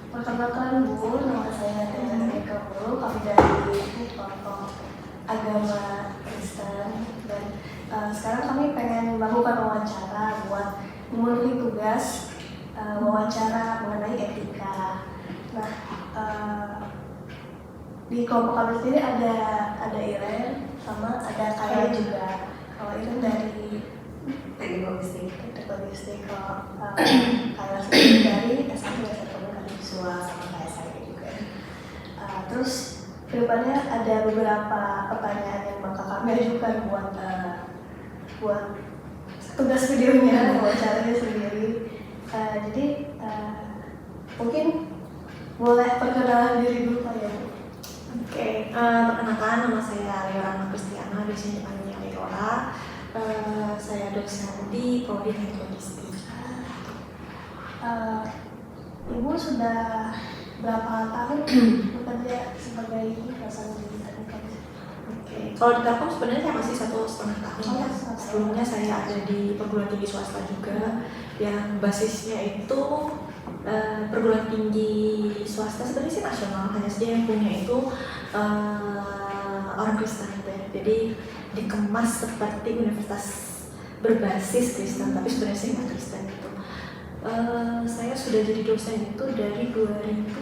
Perkenalkan Bu, nama saya Eka Bu. Kami dari kelompok agama Kristen dan sekarang kami pengen melakukan wawancara buat memenuhi tugas wawancara mengenai etika. Nah, di kelompok kami sendiri ada Iren sama ada Kaya juga. Kalau Iren dari teknik logistik, kalau Kaya sendiri dari S1 Komunikasi Visual sama kayak saya juga. Terus kedepannya ada beberapa pertanyaan yang bakal kami ajukan buat tugas videonya, wawancaranya sendiri. Jadi mungkin boleh perkenalan diri dulu Pak ya. Oke, perkenalkan nama saya Leora Kristiana, di sini dipanggil Leora. Saya dosen di Prodi Teknik Logistik. Ibu sudah berapa tahun bekerja sebagai dosen di teknik logistik? Oke, kalau di Telkom sebenarnya saya masih 1,5 tahun ya. Sebelumnya saya ada di perguruan tinggi swasta juga, yang basisnya itu perguruan tinggi swasta sebenarnya sih nasional, hanya saja yang punya itu orang Kristen gitu ya. Jadi dikemas seperti universitas berbasis Kristen, tapi sebenarnya sih nggak Kristen gitu. Saya sudah jadi dosen itu dari 2016.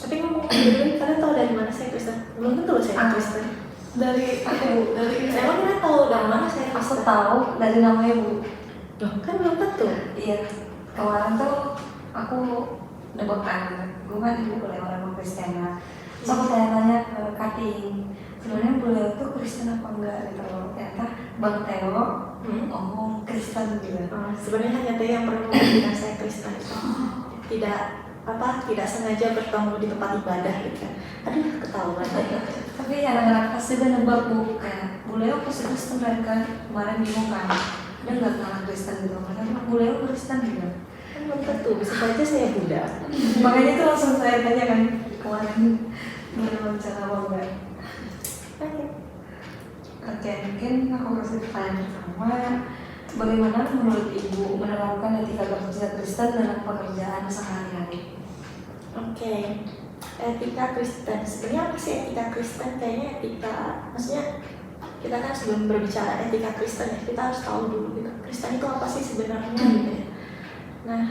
Tapi ngomong-ngomong, kalian tahu dari mana saya Kristen? Belum tentu saya Kristen. Dari Emang kalian tahu dari mana saya Aku Kristen? tahu dari namanya Bu. Loh, kan belum tentu. Iya, kemarin tuh aku nebakkan, gue kan ibu boleh orang Kristen. So aku tanya ke Kating, sebenarnya beliau tuh Kristen apa enggak gitu loh. Ternyata Bang Teo ngomong Kristen gitu. Sebenarnya hanya Teh yang pernah mengatakan saya Kristen. Tidak sengaja bertemu di tempat ibadah gitu. Aduh, ketahuan. Tapi anak-anak kelas juga nebak Bu, kayak beliau pasti Kristen kan kemarin bingung kan. Dia nggak kenal Kristen gitu, karena beliau Kristen juga. Kan belum tentu, bisa saja saya Buddha. Makanya tuh langsung saya tanya kan kemarin boleh wawancara apa enggak? Oke, mungkin aku kasih pertanyaan pertama. Bagaimana menurut Ibu menerapkan etika kerja Kristen dalam pekerjaan sehari-hari? Oke, etika Kristen. Sebenarnya apa sih etika Kristen? Kayaknya etika, maksudnya kita kan sebelum berbicara etika Kristen ya, kita harus tahu dulu gitu. Kristen itu apa sih sebenarnya gitu ya. Nah,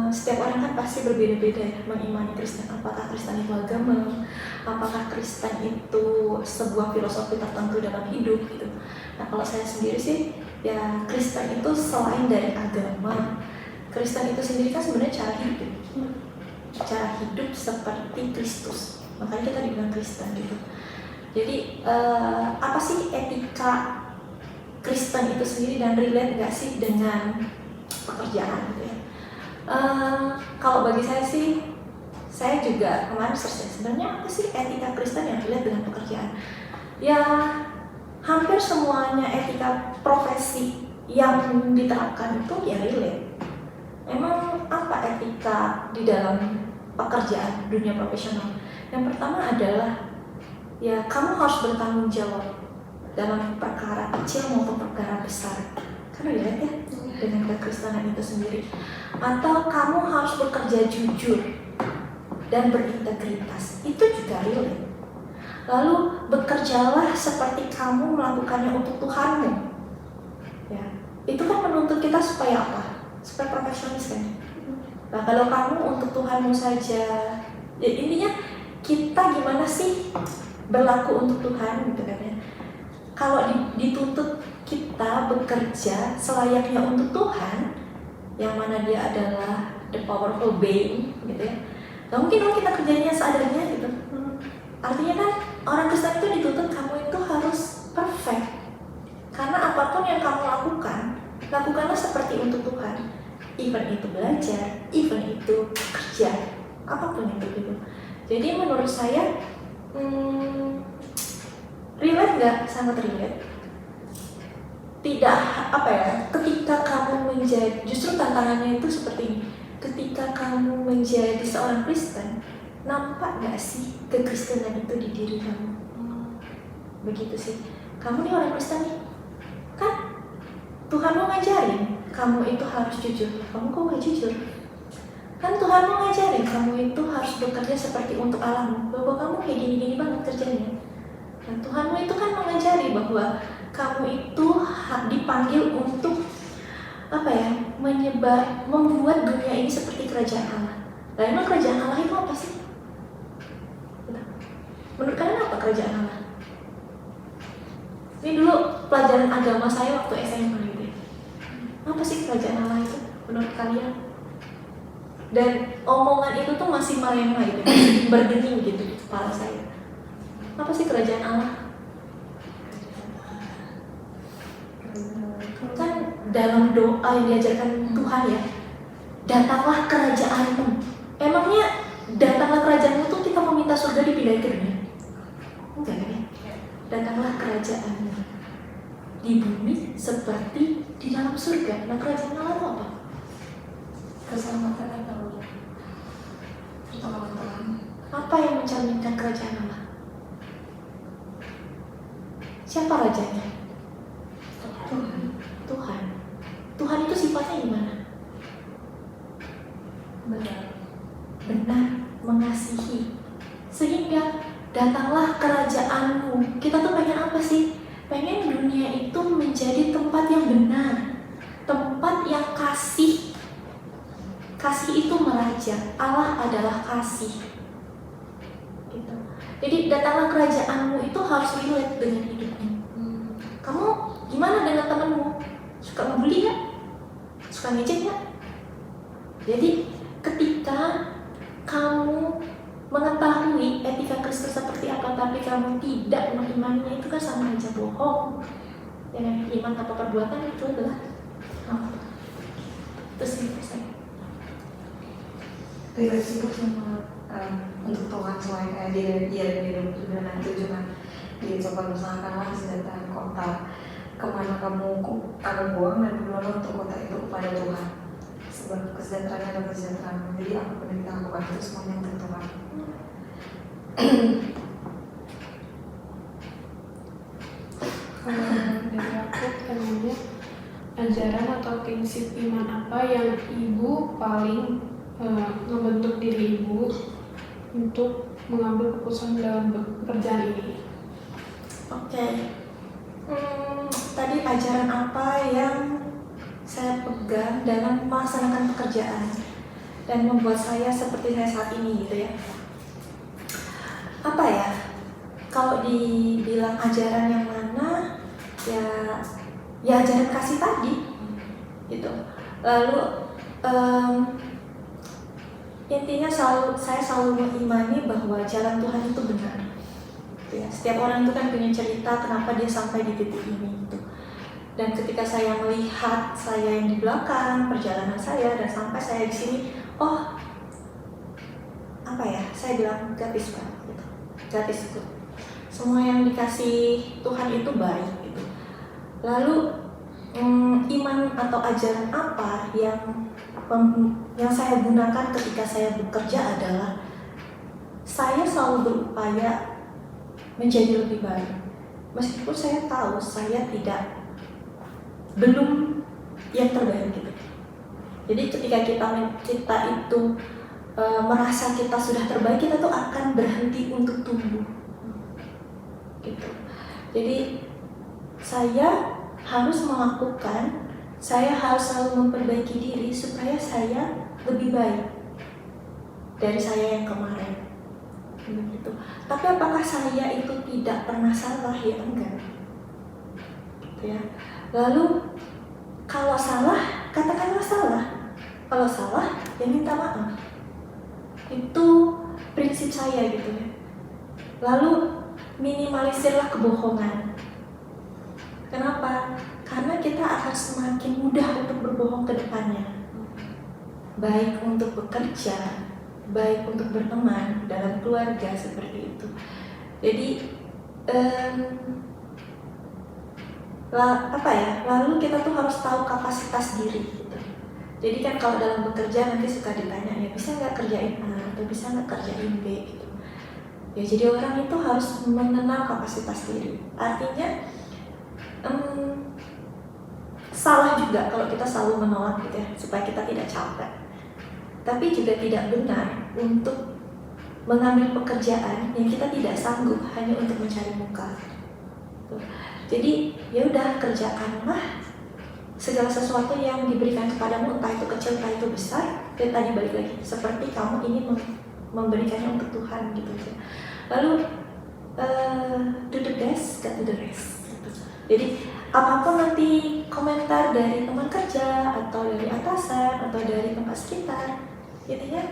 setiap orang kan pasti berbeda-beda ya mengimani Kristen. Apakah Kristen itu agama? Apakah Kristen itu sebuah filosofi tertentu dalam hidup gitu. Nah, kalau saya sendiri sih, ya Kristen itu selain dari agama, Kristen itu sendiri kan sebenarnya cara hidup. Cara hidup seperti Kristus. Makanya kita dibilang Kristen gitu. Jadi apa sih etika Kristen itu sendiri dan relate nggak sih dengan pekerjaan gitu ya? Kalau bagi saya sih, saya juga kemarin search sebenarnya apa sih etika Kristen yang relate dengan pekerjaan? Ya hampir semuanya etika profesi yang diterapkan itu ya relate. Emang apa etika di dalam pekerjaan dunia profesional? Yang pertama adalah ya kamu harus bertanggung jawab dalam perkara kecil maupun perkara besar. Kan relate ya dengan kekristenan itu sendiri. Atau kamu harus bekerja jujur dan berintegritas. Itu juga relate. Lalu bekerjalah seperti kamu melakukannya untuk Tuhanmu. Ya, itu kan menuntut kita supaya apa? Supaya profesionalis kan. Nah, kalau kamu untuk Tuhanmu saja, ya intinya kita gimana sih berlaku untuk Tuhan gitu kan ya. Kalau dituntut kita bekerja selayaknya untuk Tuhan, yang mana dia adalah the powerful being gitu ya. Gak mungkin dong kita kerjanya seadanya gitu. Artinya kan orang Kristen itu dituntut kamu itu harus perfect. Karena apapun yang kamu lakukan, lakukanlah seperti untuk Tuhan. Even itu belajar, even itu kerja, apapun itu gitu. Jadi menurut saya relate nggak? Sangat relate. Tidak apa ya? Ketika kamu menjadi, justru tantangannya itu seperti ini. Ketika kamu menjadi seorang Kristen, nampak nggak sih kekristenan itu di diri kamu? begitu sih. Kamu nih orang Kristen nih, kan Tuhan mau ngajarin kamu itu harus jujur. Kamu kok nggak jujur? Kan Tuhan mau ngajarin kamu itu harus bekerja seperti untuk Allahmu, bahwa kamu kayak gini-gini banget kerjanya. Dan Tuhanmu itu kan mengajari bahwa kamu itu dipanggil untuk apa ya, membuat dunia ini seperti kerajaan Allah. Nah, emang kerajaan Allah itu apa sih? Menurut kalian apa kerajaan Allah? Ini dulu pelajaran agama saya waktu SMA gitu ya. Apa sih kerajaan Allah itu menurut kalian? Dan omongan itu tuh masih merema gitu, masih berdening gitu di kepala saya. Apa sih kerajaan Allah? Kan dalam doa yang diajarkan Tuhan ya, datanglah kerajaanmu. Emangnya datanglah kerajaanmu tuh kita meminta surga dipindahin ke dunia? Enggak kan ya? Datanglah kerajaanmu di bumi seperti di dalam surga. Nah, kerajaan Allah itu apa? Keselamatan atau pertolongan Tuhan. Apa yang mencerminkan kerajaan Allah? Siapa rajanya? Tuhan. Tuhan itu sifatnya gimana? Benar, mengasihi. Sehingga datanglah kerajaanmu. Kita tuh pengen apa sih? Pengen dunia itu menjadi tempat yang benar, tempat yang kasih. Kasih itu meraja. Allah adalah kasih. Gitu. Jadi datanglah kerajaanmu itu harus relate dengan hidupmu. Kamu gimana dengan temanmu? Suka ngebully nggak? Suka ngejek nggak? Jadi ketika kamu mengetahui etika Kristen seperti apa, tapi kamu tidak mengimaninya, itu kan sama aja bohong. Dengan iman tanpa perbuatan itu adalah apa? Itu sih saya. Relasi cuma untuk Tuhan selain kayak dia dan hidup juga nanti cuma dicoba usahakanlah kesejahteraan kota kemana kamu buang dan berdoa untuk kota itu kepada Tuhan. Sebab kesejahteraan adalah kesejahteraan. Jadi apapun yang kita lakukan itu semuanya untuk Tuhan. Kalau dari aku namanya ajaran atau prinsip iman apa yang ibu paling membentuk diri ibu untuk mengambil keputusan dalam pekerjaan ini? Oke. Tadi ajaran apa yang saya pegang dalam melaksanakan pekerjaan dan membuat saya seperti saya saat ini gitu ya? Apa ya? Kalau dibilang ajaran yang mana, ya ajaran kasih tadi, gitu. Lalu intinya saya selalu mengimani bahwa jalan Tuhan itu benar. Ya, setiap orang itu kan punya cerita kenapa dia sampai di titik ini gitu. Dan ketika saya melihat saya yang di belakang perjalanan saya dan sampai saya di sini, oh apa ya? Saya bilang gratis banget gitu. Gratis itu. Semua yang dikasih Tuhan itu baik gitu. Lalu iman atau ajaran apa yang saya gunakan ketika saya bekerja adalah saya selalu berupaya menjadi lebih baik. Meskipun saya tahu saya belum yang terbaik gitu. Jadi ketika kita itu merasa kita sudah terbaik, kita tuh akan berhenti untuk tumbuh. Gitu. Jadi saya harus selalu memperbaiki diri supaya saya lebih baik dari saya yang kemarin. Begitu. Tapi apakah saya itu tidak pernah salah? Ya enggak. Gitu ya. Lalu kalau salah, katakanlah salah. Kalau salah, ya minta maaf. Itu prinsip saya gitu ya. Lalu minimalisirlah kebohongan. Kenapa? Karena kita akan semakin mudah untuk berbohong ke depannya. Baik untuk bekerja, baik untuk berteman, dalam keluarga seperti itu. Jadi lalu kita tuh harus tahu kapasitas diri gitu. Jadi kan kalau dalam bekerja nanti suka ditanya ya bisa nggak kerjain A atau bisa nggak kerjain B gitu. Ya, jadi orang itu harus mengenal kapasitas diri. Artinya salah juga kalau kita selalu menolak gitu ya, supaya kita tidak capek. Tapi juga tidak benar untuk mengambil pekerjaan yang kita tidak sanggup hanya untuk mencari muka. Tuh. Jadi ya udah, kerjakanlah segala sesuatu yang diberikan kepadamu, entah itu kecil entah itu besar. Dan tadi balik lagi, seperti kamu ingin memberikannya untuk Tuhan gitu aja. Lalu do the best, get to the rest gitu. Jadi apapun nanti komentar dari teman kerja atau dari atasan atau dari tempat sekitar, intinya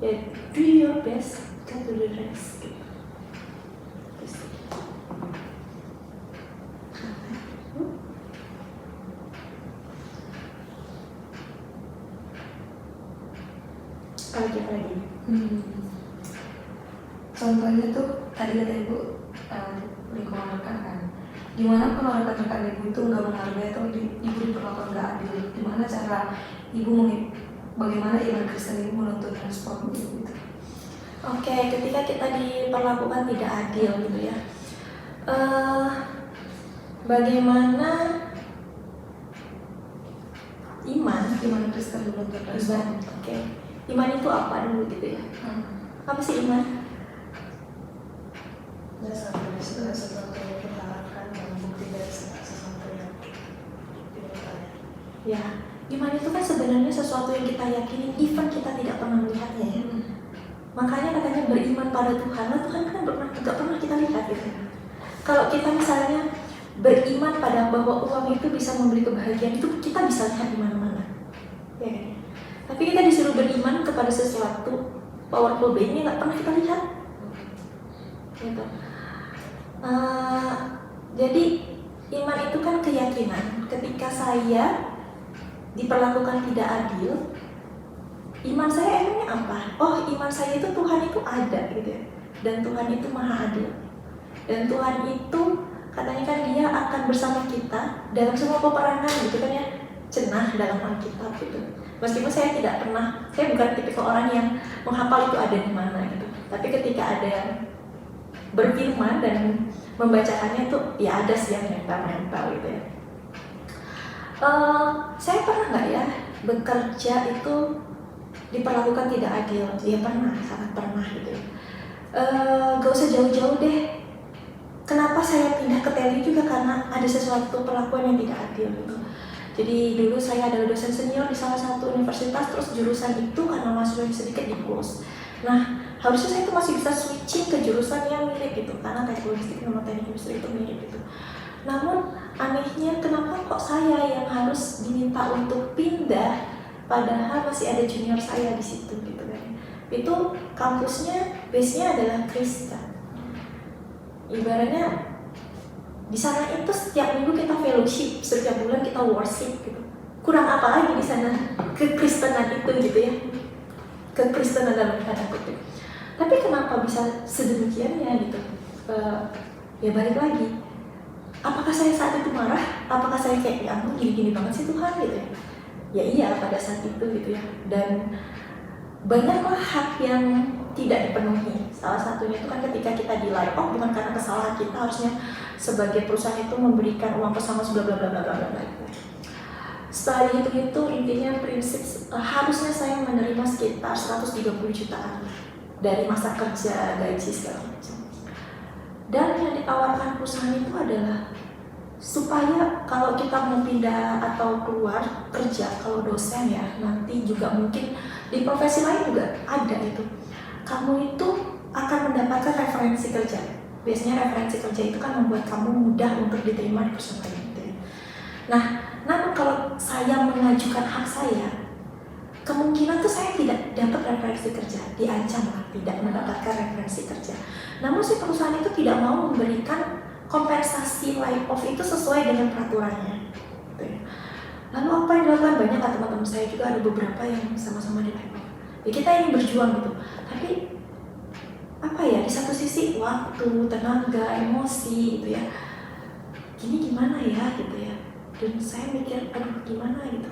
ya do your best, get to the rest gitu. Apalagi. Contohnya tuh tadi kata ibu lingkungan rekan kan, gimana kalau rekan-rekan ibu itu nggak menghargai atau ibu diperlakukan nggak adil, gimana cara ibu bagaimana iman Kristen ibu menuntut respon ibu gitu? Oke, ketika kita diperlakukan tidak adil gitu ya, bagaimana iman Kristen menuntut respon? Oke, iman itu apa dulu gitu ya? Apa sih iman? Segala sesuatu yang kita harapkan dan bukti dari segala sesuatu yang tidak kita lihat. Ya, iman itu kan sebenarnya sesuatu yang kita yakini, even kita tidak pernah melihatnya ya. Makanya katanya beriman pada Tuhan, nah Tuhan kan nggak pernah kita lihat gitu. Kalau kita misalnya beriman pada bahwa uang itu bisa membeli kebahagiaan, itu kita bisa lihat di mana-mana, ya kan? Tapi kita disuruh beriman kepada sesuatu powerful being yang nggak pernah kita lihat, gitu. Jadi iman itu kan keyakinan. Ketika saya diperlakukan tidak adil, iman saya emangnya apa? Oh, iman saya itu Tuhan itu ada gitu ya. Dan Tuhan itu maha adil. Dan Tuhan itu katanya kan dia akan bersama kita dalam semua peperangan gitu kan ya. Cenah dalam Alkitab gitu. Meskipun saya tidak pernah, saya bukan tipikal orang yang menghafal itu ada di mana gitu. Tapi ketika ada yang berfirman dan membacakannya tuh ya ada sih yang nempel-nempel gitu ya. Saya pernah nggak ya bekerja itu diperlakukan tidak adil? Ya pernah, sangat pernah gitu ya. Gak usah jauh-jauh deh. Kenapa saya pindah ke Teli juga karena ada sesuatu perlakuan yang tidak adil gitu. Jadi dulu saya adalah dosen senior di salah satu universitas, terus jurusan itu karena mahasiswanya sedikit di close. Nah, harusnya saya itu masih bisa switching ke jurusan yang mirip gitu, karena teknik logistik sama teknik industri itu mirip gitu. Namun anehnya kenapa kok saya yang harus diminta untuk pindah, padahal masih ada junior saya di situ gitu kan? Itu kampusnya base-nya adalah Kristen. Ibaratnya di sana itu setiap minggu kita fellowship, setiap bulan kita worship gitu. Kurang apa lagi di sana kekristenan itu gitu ya? Kekristenan dalam tanda kutip. Tapi kenapa bisa sedemikiannya gitu? Ya balik lagi. Apakah saya saat itu marah? Apakah saya kayak ya ampun gini-gini banget sih Tuhan gitu ya? Ya iya pada saat itu gitu ya. Dan banyaklah hak yang tidak dipenuhi. Salah satunya itu kan ketika kita di lay off bukan karena kesalahan kita, harusnya sebagai perusahaan itu memberikan uang pesangon bla bla bla bla bla bla. Setelah dihitung-hitung intinya prinsip harusnya saya menerima sekitar 130 jutaan dari masa kerja, gaji segala macam. Dan yang ditawarkan perusahaan itu adalah supaya kalau kita mau pindah atau keluar kerja, kalau dosen ya nanti juga mungkin di profesi lain juga ada itu. Kamu itu akan mendapatkan referensi kerja. Biasanya referensi kerja itu kan membuat kamu mudah untuk diterima di perusahaan lain gitu. Nah, namun kalau saya mengajukan hak saya, kemungkinan tuh saya tidak dapat referensi kerja, diancam lah tidak mendapatkan referensi kerja. Namun si perusahaan itu tidak mau memberikan kompensasi lay off itu sesuai dengan peraturannya. Gitu ya. Lalu apa yang dilakukan? Banyak kan teman-teman saya juga ada beberapa yang sama-sama di lay off. Ya kita ingin berjuang gitu, tapi apa ya, di satu sisi waktu, tenaga, emosi gitu ya, gini gimana ya gitu ya. Dan saya mikir aduh gimana gitu.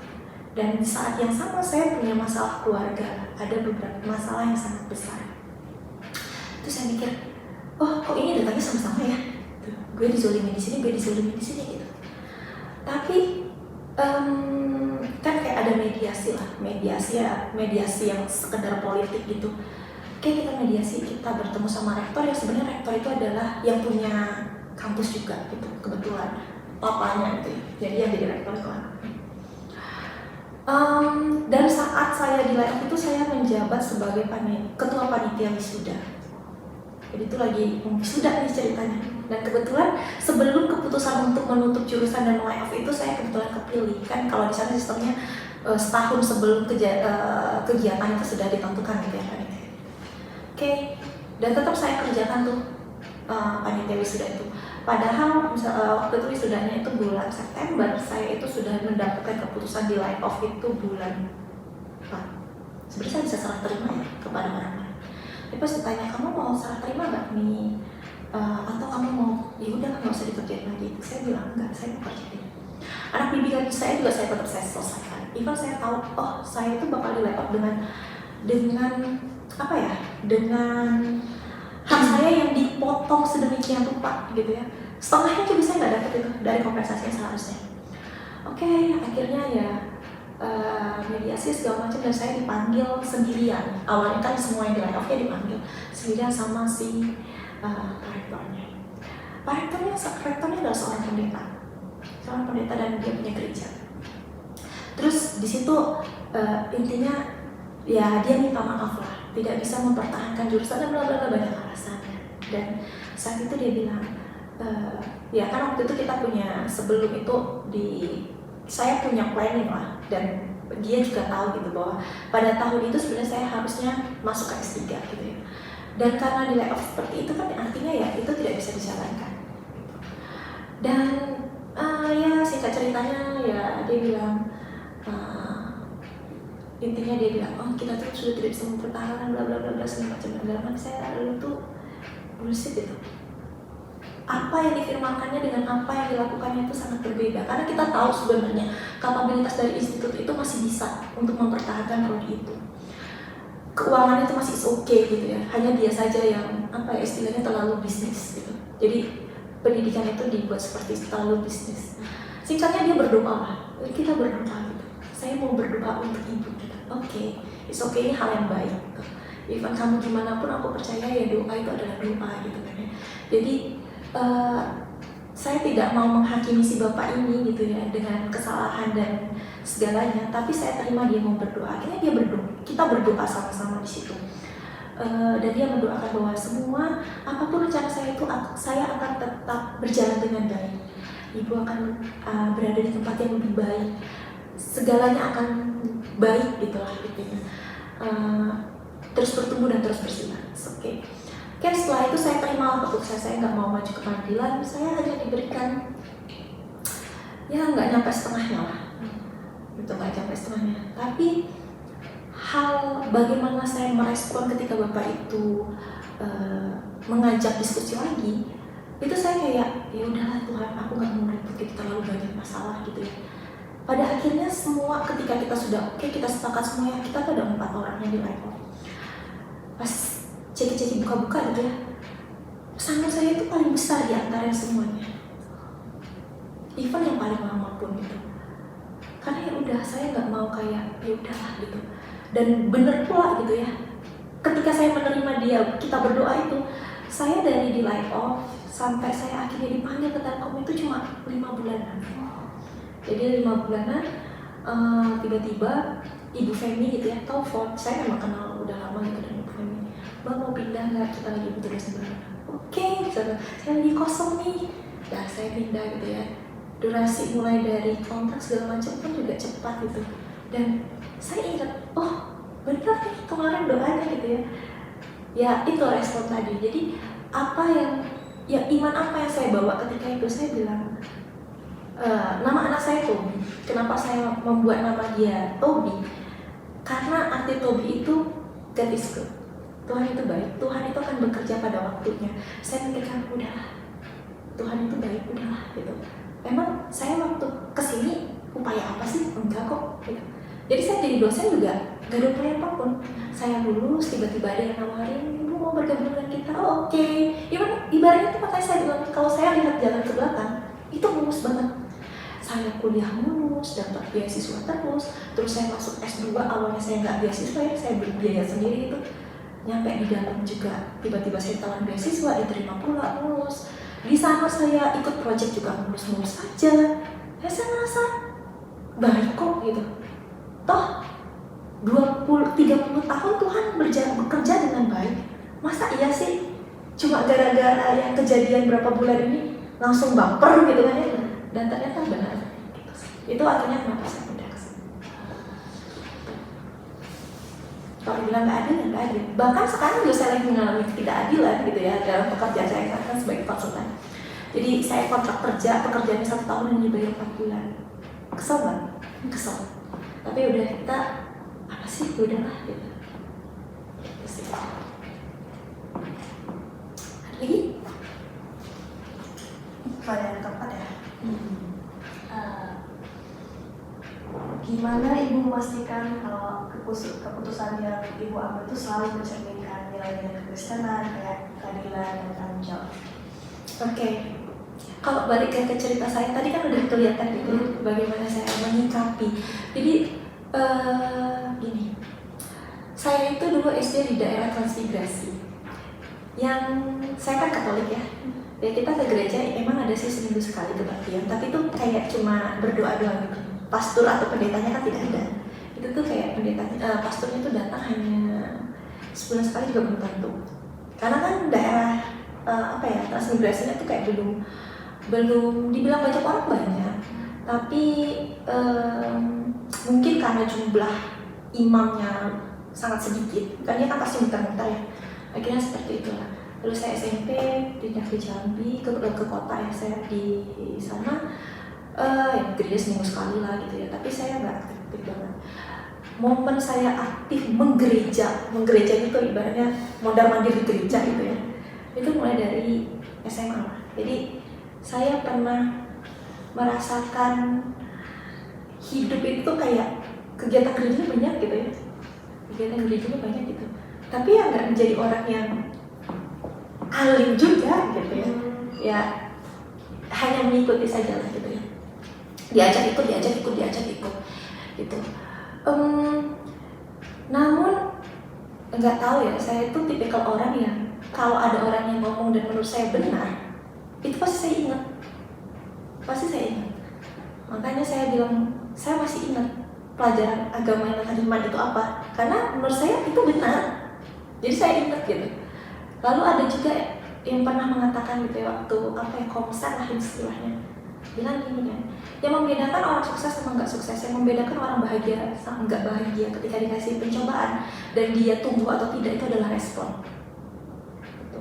Dan di saat yang sama saya punya masalah keluarga, ada beberapa masalah yang sangat besar. Terus saya mikir oh kok ini datanya sama-sama ya, gue dizolimin di sini, gue dizolimin di sini gitu. Tapi kan kayak ada mediasi lah, mediasi yang sekedar politik gitu. Kayak kita mediasi, kita bertemu sama rektor, ya sebenarnya rektor itu adalah yang punya kampus juga gitu, kebetulan papanya gitu ya, jadi yang jadi rektor itu anaknya. Dan saat saya di layoff itu saya menjabat sebagai ketua panitia wisuda. Jadi itu lagi wisuda nih ceritanya. Dan kebetulan sebelum keputusan untuk menutup jurusan dan layoff itu saya kebetulan kepilih. Kan kalau di sana sistemnya setahun sebelum kegiatan itu sudah ditentukan gitu ya panitia. Oke, dan tetap saya kerjakan tuh panitia wisuda itu. Padahal waktu itu wisudanya itu bulan September, saya itu sudah mendapatkan keputusan di layoff itu bulan sebenarnya saya bisa serah terima ya kepada orang-orang. Tapi pas ditanya, kamu mau serah terima gak nih? Atau kamu mau, ya udah nggak usah dikerjain lagi. Saya bilang enggak, saya mau kerjain. Anak bimbingan saya juga saya tetap saya selesaikan. Even saya tahu, oh saya itu bakal di layoff dengan apa ya? Dengan hak saya yang dipotong sedemikian rupa gitu ya. Setengahnya juga saya nggak dapat itu dari kompensasi yang seharusnya. Oke, akhirnya ya mediasi segala macam dan saya dipanggil sendirian. Awalnya kan semua yang di layoff-nya dipanggil sendirian sama si rektornya. Rektornya adalah seorang pendeta dan dia punya gereja. Terus di situ intinya ya dia minta maaf lah, tidak bisa mempertahankan jurusan dan bla bla bla banyak alasannya. Dan saat itu dia bilang, ya kan waktu itu kita punya sebelum itu saya punya planning lah dan dia juga tahu gitu bahwa pada tahun itu sebenarnya saya harusnya masuk ke S3 gitu ya. Dan karena di layoff seperti itu kan artinya ya itu tidak bisa dijalankan. Dan ya singkat ceritanya ya dia bilang intinya dia bilang, oh kita tuh sudah tidak bisa mempertahankan bla bla bla bla segala macam. Dalam saya lalu tuh bullshit itu. Apa yang difirmankannya dengan apa yang dilakukannya itu sangat berbeda. Karena kita tahu sebenarnya kapabilitas dari institut itu masih bisa untuk mempertahankan prodi itu. Keuangan itu masih oke gitu ya. Hanya dia saja yang apa ya istilahnya terlalu bisnis gitu. Jadi pendidikan itu dibuat seperti terlalu bisnis. Singkatnya dia berdoa lah. Kita berdoa gitu. Saya mau berdoa untuk ibu gitu. Oke, it's okay, ini hal yang baik gitu. Even kamu gimana pun aku percaya ya doa itu adalah doa gitu kan ya. Jadi saya tidak mau menghakimi si bapak ini gitu ya dengan kesalahan dan segalanya, tapi saya terima dia mau berdoa. Akhirnya dia berdoa, kita berdoa sama-sama di situ. Dan dia mendoakan bahwa semua apapun rencana saya itu saya akan tetap berjalan dengan baik. Ibu akan berada di tempat yang lebih baik, segalanya akan baik gitulah intinya. Terus bertumbuh dan terus bersinar. Oke. Kan setelah itu saya terima keputusan saya nggak mau maju ke pengadilan. Saya hanya diberikan ya nggak nyampe setengahnya lah, itu nggak nyampe setengahnya. Tapi hal bagaimana saya merespon ketika bapak itu mengajak diskusi lagi, itu saya kayak ya udahlah Tuhan, aku nggak mau ribut gitu, terlalu banyak masalah gitu ya. Pada akhirnya semua ketika kita sudah oke, kita sepakat semuanya, kita tuh ada 4 orang yang di layoff. Pas ceki-ceki buka-buka gitu ya, pesangon saya itu paling besar di antara semuanya, even yang paling lama pun gitu. Karena ya udah saya nggak mau kayak ya udahlah gitu. Dan bener pula gitu ya, ketika saya menerima dia, kita berdoa itu, saya dari di layoff sampai saya akhirnya dipanggil ke Telkom itu cuma 5 bulanan. Jadi 5 bulanan tiba-tiba Ibu Femi gitu ya telepon, saya memang kenal udah lama gitu dengan Ibu Femi. Bang mau pindah nggak, kita lagi butuh dosen baru. Oke, saya lagi kosong nih. Ya saya pindah gitu ya. Durasi mulai dari kontrak segala macam pun juga cepat gitu. Dan saya ingat, oh benar nih kemarin doanya gitu ya. Ya itu respon tadi. Jadi apa yang ya iman apa yang saya bawa ketika itu, saya bilang nama anak saya Tobi. Kenapa saya membuat nama dia Tobi? Karena arti Tobi itu God is good. Tuhan itu baik, Tuhan itu akan bekerja pada waktunya. Saya mikirkan udahlah, Tuhan itu baik, udahlah gitu. Emang saya waktu kesini upaya apa sih? Enggak kok gitu. Jadi saya jadi dosen juga gak ada upaya apapun. Saya lulus, tiba-tiba ada yang nawarin, ibu mau mau bergabung dengan kita, oh oke. Ibaratnya tuh makanya saya bilang, kalau saya lihat jalan ke belakang itu mulus banget. Saya kuliah mulus, dapat beasiswa terus saya masuk S2, awalnya saya nggak beasiswa ya, saya berbiaya sendiri itu. Nyampe di dalam juga tiba-tiba saya tawaran beasiswa, diterima pula, mulus. Di sana saya ikut project juga mulus-mulus aja. Ya saya merasa baik kok gitu. Toh 20-30 tahun Tuhan bekerja dengan baik. Masa iya sih cuma gara-gara yang kejadian berapa bulan ini langsung baper gitu kan ya? Dan ternyata benar. Itu akhirnya kenapa saya pindah ke sini. Kalau bilang nggak adil, ya nggak adil. Bahkan sekarang juga saya lagi mengalami ketidakadilan gitu ya dalam pekerjaan saya kan sebagai konsultan. Jadi saya kontrak kerja, pekerjaannya 1 tahun dan dibayar 4 bulan. Kesel banget, kesel. Tapi udah kita apa sih, udahlah gitu. Gitu sih. Ada lagi? Pertanyaan keempat ya. Gimana ibu memastikan kalau keputusan yang ibu ambil itu selalu mencerminkan nilai-nilai kekristenan kayak keadilan dan tanggung jawab? Oke. Kalau balik ke cerita saya tadi kan udah kelihatan gitu bagaimana saya menyikapi. Jadi gini, saya itu dulu SD di daerah Transmigrasi. Yang saya kan Katolik ya. Ya kita ke gereja emang ada sih seminggu sekali kebaktian, tapi itu kayak cuma berdoa-doa gitu. Pastor atau pendetanya kan tidak ada. Itu tuh kayak pastornya tuh datang hanya sebulan sekali juga belum tentu. Karena kan daerah transmigrasinya tuh kayak belum dibilang banyak orang banyak, tapi mungkin karena jumlah imamnya sangat sedikit, kan dia kan pasti muter-muter ya. Akhirnya seperti itulah. Terus saya SMP pindah ke Jambi ke kota ya, saya di sana. Gereja seminggu sekali lah gitu ya, tapi saya nggak aktif banget. Momen saya aktif menggereja itu ibaratnya mondar-mandir di gereja gitu ya, itu mulai dari SMA lah. Jadi saya pernah merasakan hidup itu kayak kegiatan gerejanya banyak gitu ya, kegiatan gerejanya banyak gitu, tapi ya nggak menjadi orang yang alim juga gitu ya, ya hanya mengikuti saja lah gitu ya. Diajak ikut gitu. Namun nggak tahu ya, saya itu tipikal orang yang kalau ada orang yang ngomong dan menurut saya benar, itu pasti saya ingat. Makanya saya bilang saya masih ingat pelajaran agama yang iman itu apa, karena menurut saya itu benar. Jadi saya ingat gitu. Lalu ada juga yang pernah mengatakan gitu ya, waktu komsar lah istilahnya, bilang gini kan, yang membedakan orang sukses sama nggak sukses, yang membedakan orang bahagia sama nggak bahagia ketika dikasih pencobaan dan dia tumbuh atau tidak, itu adalah respon. Gitu.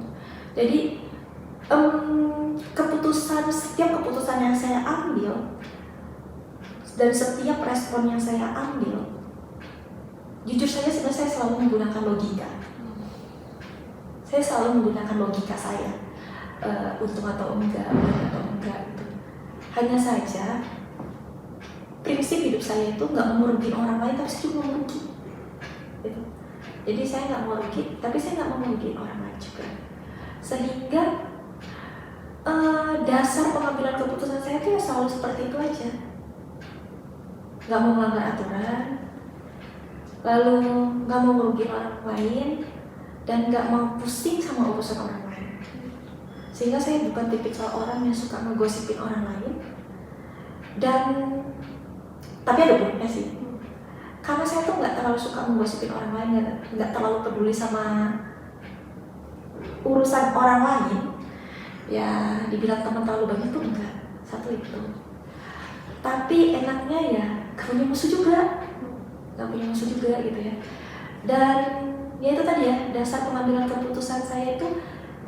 Jadi setiap keputusan yang saya ambil dan setiap respon yang saya ambil, jujur saja sebenarnya saya selalu menggunakan logika. Saya selalu menggunakan logika saya, untung atau enggak, gitu. Hanya saja prinsip hidup saya itu nggak mau merugikan orang lain, tapi saya juga mau merugi. Gitu. Jadi saya nggak mau merugi, tapi saya nggak mau merugikan orang lain juga. Sehingga dasar pengambilan keputusan saya itu ya selalu seperti itu aja. Nggak mau melanggar aturan, lalu nggak mau merugikan orang lain, dan nggak mau pusing sama urusan orang lain. Sehingga saya bukan tipikal orang yang suka ngegosipin orang lain. Tapi ada buruknya sih, karena saya tuh nggak terlalu suka menggosipin orang lain, nggak terlalu peduli sama urusan orang lain. Ya dibilang teman terlalu banyak tuh enggak, satu itu. Tapi enaknya ya gak punya musuh juga, gitu ya. Dan ya itu tadi ya, dasar pengambilan keputusan saya itu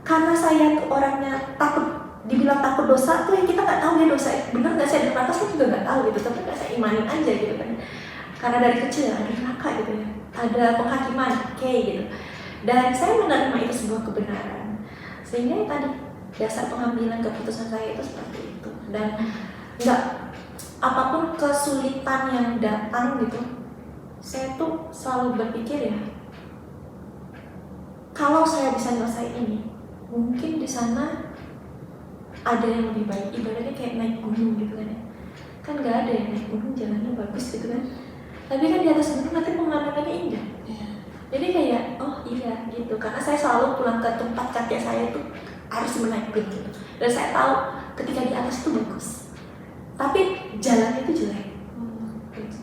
karena saya tuh orangnya dibilang takut dosa tuh, ya kita nggak tahu ya dosa benar nggak, saya di neraka saya juga nggak tahu gitu, tapi nggak saya imanin aja gitu kan. Karena dari kecil ada neraka gitu ya, ada penghakiman gitu, dan saya menerima itu sebuah kebenaran. Sehingga ya tadi dasar pengambilan keputusan saya itu seperti itu. Dan nggak, apapun kesulitan yang datang gitu, saya tuh selalu berpikir ya, kalau saya bisa nyelesain ini, mungkin di sana ada yang lebih baik. Ibaratnya kayak naik gunung gitu kan ya. Kan nggak ada yang naik gunung jalannya bagus gitu kan. Tapi kan di atas gunung nanti pemandangannya indah. Jadi kayak, oh iya gitu. Karena saya selalu pulang ke tempat kakek saya itu harus menaik gitu. Dan saya tahu ketika di atas itu bagus. Tapi jalannya itu jelek.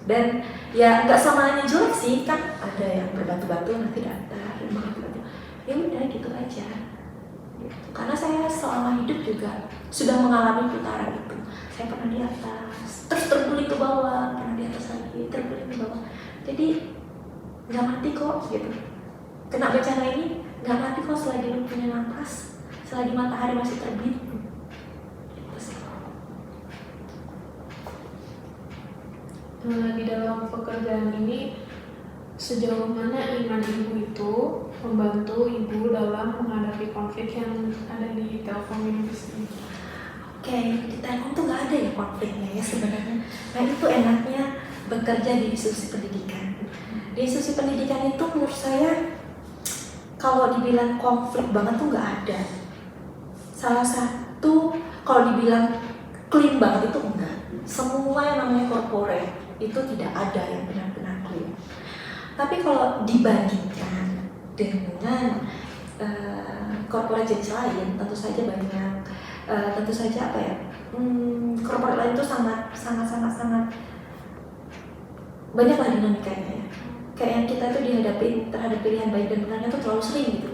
Dan ya nggak semuanya jelek sih, kan ada yang berbatu-batu nanti datar, berbatu-batu. Ya udah gitu aja. Gitu. Karena saya selama hidup juga sudah mengalami putaran itu. Saya pernah di atas, terus terguling ke bawah, pernah di atas lagi, terguling ke bawah. Jadi nggak mati kok gitu. Kena bencana ini nggak mati kok selagi lu punya nafas, selagi matahari masih terbit. Gitu sih. Di dalam pekerjaan ini, sejauh mana iman ibu itu membantu ibu dalam menghadapi konflik yang ada di Telkom Univers ini? Oke, di Telkom tuh nggak ada ya konfliknya ya sebenarnya. Nah itu enaknya bekerja di institusi pendidikan. Di institusi pendidikan itu menurut saya kalau dibilang konflik banget tuh nggak ada. Salah satu kalau dibilang clean banget itu enggak. Semua yang namanya corporate itu tidak ada yang benar-benar clean. Tapi kalau dibandingkan dengan corporate jenis lain, tentu saja banyak. Tentu saja apa ya? Corporate lain itu sangat banyaklah dinamikanya ya. Kayak yang kita tuh dihadapin terhadap pilihan baik dan benarnya tuh terlalu sering gitu.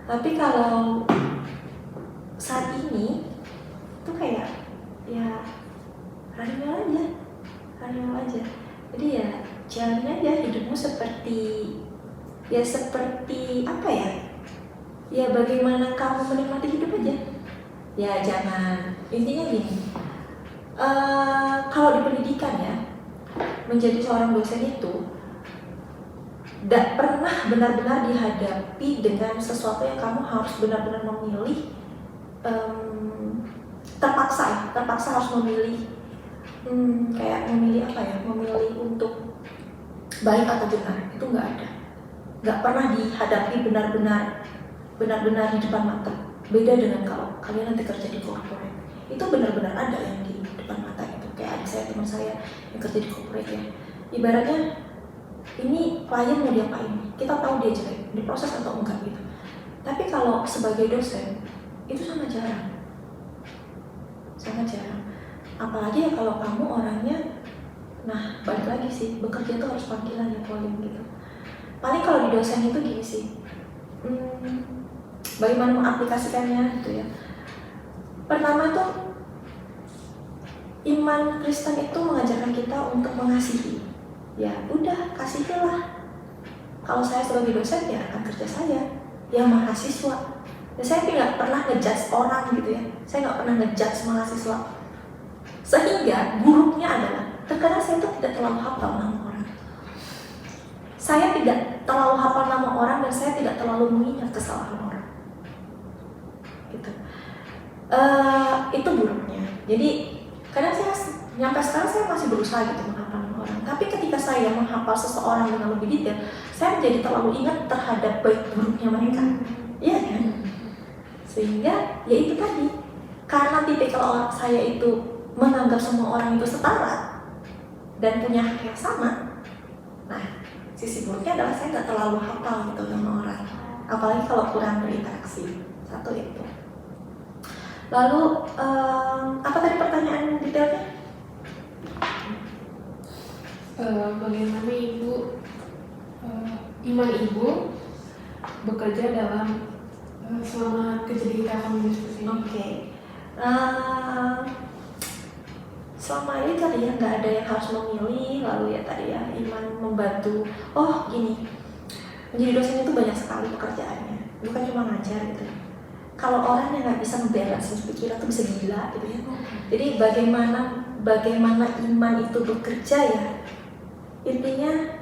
Tapi kalau saat ini tuh kayak ya random aja. Jadi ya jalanin aja hidupmu seperti apa ya? Ya bagaimana kamu menikmati hidup aja. Ya jangan, intinya gini. Kalau di pendidikan ya, menjadi seorang dosen itu tidak pernah benar-benar dihadapi dengan sesuatu yang kamu harus benar-benar memilih, terpaksa harus memilih, kayak memilih apa ya, memilih untuk baik atau benar, itu nggak ada, nggak pernah dihadapi benar-benar di depan mata. Beda dengan kalau kalian nanti kerja di corporate, itu benar-benar ada yang di depan mata itu. Kayak adik saya, teman saya yang kerja di corporate ya, ibaratnya ini klien mau diapain, kita tahu dia jelek, diproses atau enggak gitu. Tapi kalau sebagai dosen itu sangat jarang. Apalagi ya kalau kamu orangnya, nah balik lagi sih, bekerja tuh harus panggilan ya, calling gitu. Paling kalau di dosen itu gini sih, bagaimana mengaplikasikannya gitu ya. Pertama tuh, iman Kristen itu mengajarkan kita untuk mengasihi. Ya udah, kasihilah. Kalau saya sebagai dosen ya akan kerja saya, ya mahasiswa. Dan saya tidak pernah ngejudge orang gitu ya. Saya nggak pernah ngejudge mahasiswa. Sehingga buruknya adalah terkadang saya tuh tidak terlalu hafal nama orang. Saya tidak terlalu hafal nama orang dan saya tidak terlalu mengingat kesalahan orang. Gitu. Itu buruknya. Jadi kadang saya nyampe sekarang saya masih berusaha gitu menghafal nama orang. Tapi ketika saya menghafal seseorang dengan lebih detail, saya menjadi terlalu ingat terhadap baik buruknya mereka. Iya kan? Sehingga ya itu tadi, karena tipikal saya itu menganggap semua orang itu setara dan punya hak yang sama. Nah, sisi buruknya adalah saya nggak terlalu hafal gitu sama orang, apalagi kalau kurang berinteraksi. Satu itu. Lalu apa tadi pertanyaan detailnya? Bagaimana ibu, iman ibu bekerja dalam selama kerja di Telkom Univers ini? Oke. Selama ini tadi ya nggak ada yang harus memilih, lalu ya tadi ya iman membantu. Oh gini, menjadi dosen itu banyak sekali pekerjaannya, bukan cuma ngajar gitu. Kalau orang yang nggak bisa membalance pikiran tuh bisa gila gitu ya. Jadi bagaimana iman itu bekerja ya, intinya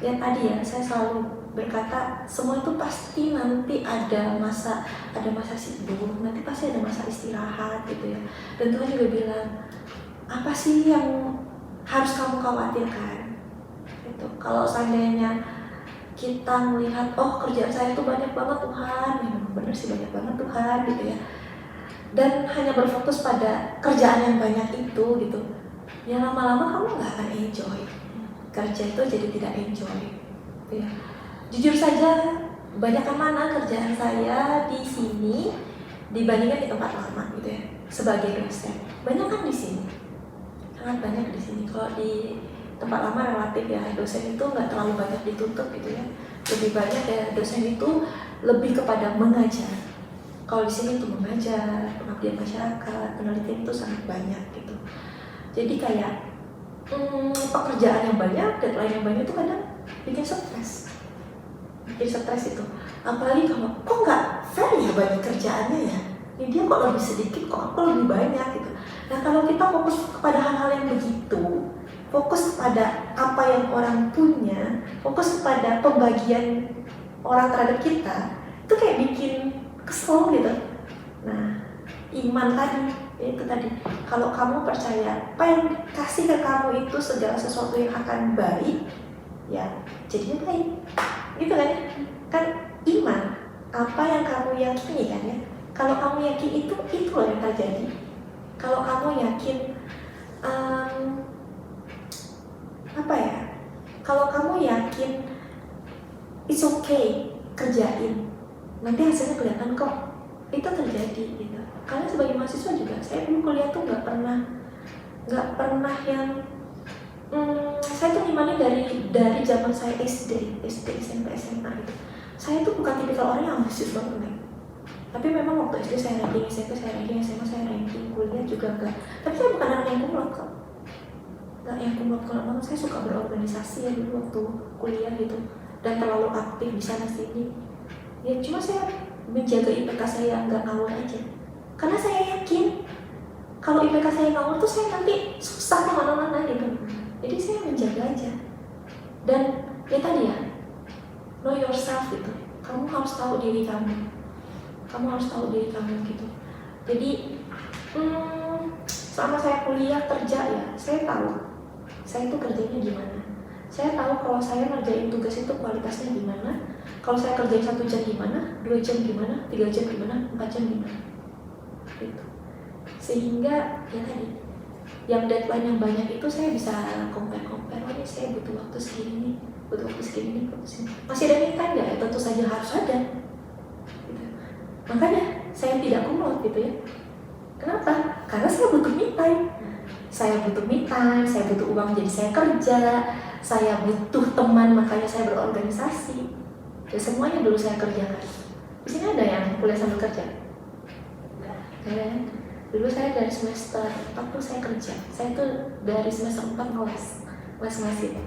ya tadi ya saya selalu berkata semua itu pasti nanti ada masa sibuk, nanti pasti ada masa istirahat gitu ya. Dan Tuhan juga bilang, apa sih yang harus kamu khawatirkan? Gitu. Kalau seandainya kita melihat, oh kerjaan saya tuh banyak banget Tuhan, ya memang benar sih banyak banget Tuhan gitu ya, dan hanya berfokus pada kerjaan yang banyak itu gitu, ya lama-lama kamu nggak akan enjoy kerja itu, jadi tidak enjoy gitu ya. Jujur saja, banyak mana kerjaan saya di sini dibandingkan di tempat lama gitu ya, sebagai dosen. Banyak kan di sini, sangat banyak di sini. Kalau di tempat lama relatif ya, dosen itu nggak terlalu banyak dituntut gitu ya. Lebih banyak ya dosen itu lebih kepada mengajar. Kalau di sini tuh mengajar, pengabdian masyarakat, penelitian itu sangat banyak gitu. Jadi kayak pekerjaan yang banyak, deadline yang banyak itu kadang bikin stres. Bikin stres itu. Apalagi kalau kok nggak fair ya banyak kerjaannya ya. Ini dia kok lebih sedikit, kok aku lebih banyak gitu. Nah kalau kita fokus kepada hal-hal yang begitu, fokus kepada apa yang orang punya, fokus kepada pembagian orang terhadap kita, itu kayak bikin kesel gitu. Nah, iman tadi, itu tadi. Kalau kamu percaya apa yang kasih ke kamu itu segala sesuatu yang akan baik, ya jadinya baik. Gitu kan? Kan iman, apa yang kamu yakini kan ya. Kalau kamu yakin itu loh yang terjadi. Kalau kamu yakin apa ya? Kalau kamu yakin it's okay kerjain, nanti hasilnya kelihatan kok. Itu terjadi gitu. Karena sebagai mahasiswa juga, saya dulu kuliah tuh nggak pernah yang saya tuh ngimani dari zaman saya SD, SMP, SMA gitu. Saya tuh bukan tipikal orang yang ambisius banget nih. Tapi memang waktu SD saya ranking, SMP saya ranking, SMA saya ranking, kuliah juga enggak. Tapi saya bukan anak yang kumlot kok. Enggak yang kumlot banget. Saya suka berorganisasi ya dulu waktu kuliah gitu. Dan terlalu aktif di sana sini. Ya cuma saya menjaga IPK saya nggak ngawur aja. Karena saya yakin kalau IPK saya ngawur tuh saya nanti susah kemana-mana gitu. Jadi saya menjaga aja. Dan ya tadi ya, know yourself gitu. Kamu harus tahu diri kamu. Kamu harus tahu diri kamu gitu. Jadi selama saya kuliah kerja ya, saya tahu saya itu kerjanya gimana. Saya tahu kalau saya ngerjain tugas itu kualitasnya gimana. Kalau saya kerjain 1 jam gimana, 2 jam gimana, 3 jam gimana, 4 jam gimana. Gitu. Sehingga ya tadi, yang deadline yang banyak itu saya bisa compare. Oh ini saya butuh waktu segini nih, Masih ada me time nggak? Ya tentu saja harus ada. Gitu. Makanya saya tidak kumlot gitu ya. Kenapa? Karena saya butuh me time. Saya butuh me time, saya butuh uang jadi saya kerja, saya butuh teman makanya saya berorganisasi. Ya semuanya dulu saya kerjakan. Di sini ada yang kuliah sambil kerja? Dulu saya dari semester 4 tuh saya kerja. Saya tuh dari semester 4 ngeles itu.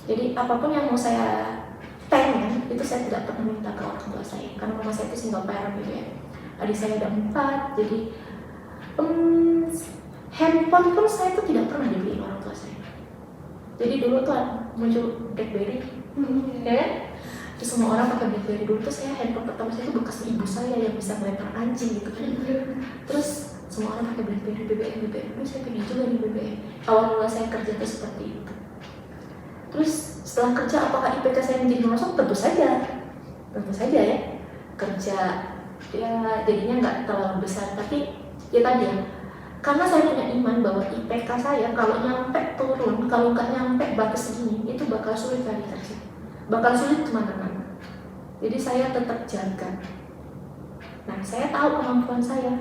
Jadi apapun yang mau saya pengen itu saya tidak pernah minta ke orang tua saya. Karena mama saya itu single parent gitu ya. Adik saya ada 4, jadi handphone pun saya tuh tidak pernah dibeliin orang tua saya. Jadi dulu tuh muncul BlackBerry, ya kan? Terus semua orang pakai BlackBerry. Dulu tuh saya handphone pertama saya tuh bekas ibu saya yang bisa melempar anjing gitu kan. Terus semua orang pakai BlackBerry, BBM. Terus saya pengen juga di BBM. Awal mula saya kerja tuh seperti itu. Terus setelah kerja apakah IPK saya menjadi merosot? Tentu saja ya. Kerja ya jadinya nggak terlalu besar. Tapi ya tadi ya, karena saya punya iman bahwa IPK saya kalau nyampe turun, kalau nggak nyampe batas segini, itu bakal sulit cari kerja, bakal sulit kemana-mana. Jadi saya tetap jaga. Nah, saya tahu kemampuan saya.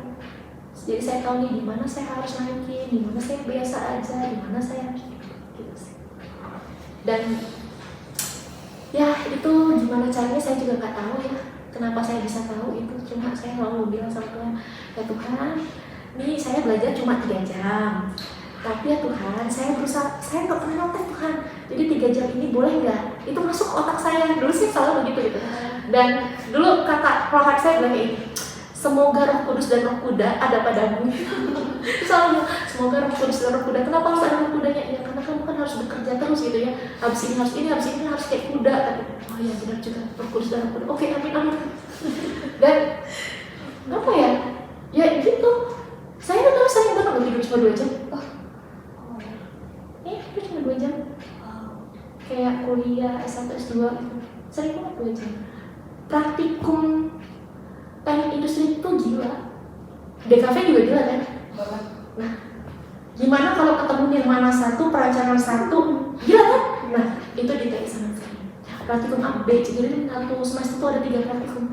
Jadi saya tahu nih di mana saya harus naikin, di mana saya biasa aja, di mana saya harus gitu sih. Dan ya itu gimana caranya saya juga nggak tahu ya. Kenapa saya bisa tahu itu? Cuma saya selalu bilang sama Tuhan, ya Tuhan, nih saya belajar cuma 3 jam. Tapi ya Tuhan, saya berusaha, saya nggak pernah nonton Tuhan. Jadi 3 jam ini boleh nggak? Itu masuk ke otak saya. Dulu sih selalu begitu gitu. Dan dulu kakak rohani saya bilang ini, semoga Roh Kudus dan Roh Kuda ada padamu. Selalu, semoga Roh Kudus dan Roh Kuda. Kenapa harus ada Roh Kudanya? Ya karena kamu kan harus bekerja terus gitu ya. Habis ini harus kayak kuda. Tapi, oh ya benar juga, Roh Kudus dan Roh Kuda. Oke, amin. Dan apa ya? Ya gitu. Saya tuh sering banget tidur cuma 2 jam. Tidur cuma 2 jam. Kayak kuliah S1, S2 gitu. sering banget 2 jam. Praktikum teknik industri itu gila. DKV juga gila kan? Nah, gimana kalau ketemu Nirmana 1, perancangan 1, gila kan? Nah, itu di TI sangat sering. Praktikum A, B, C, jadi 1 semester itu ada 3 praktikum.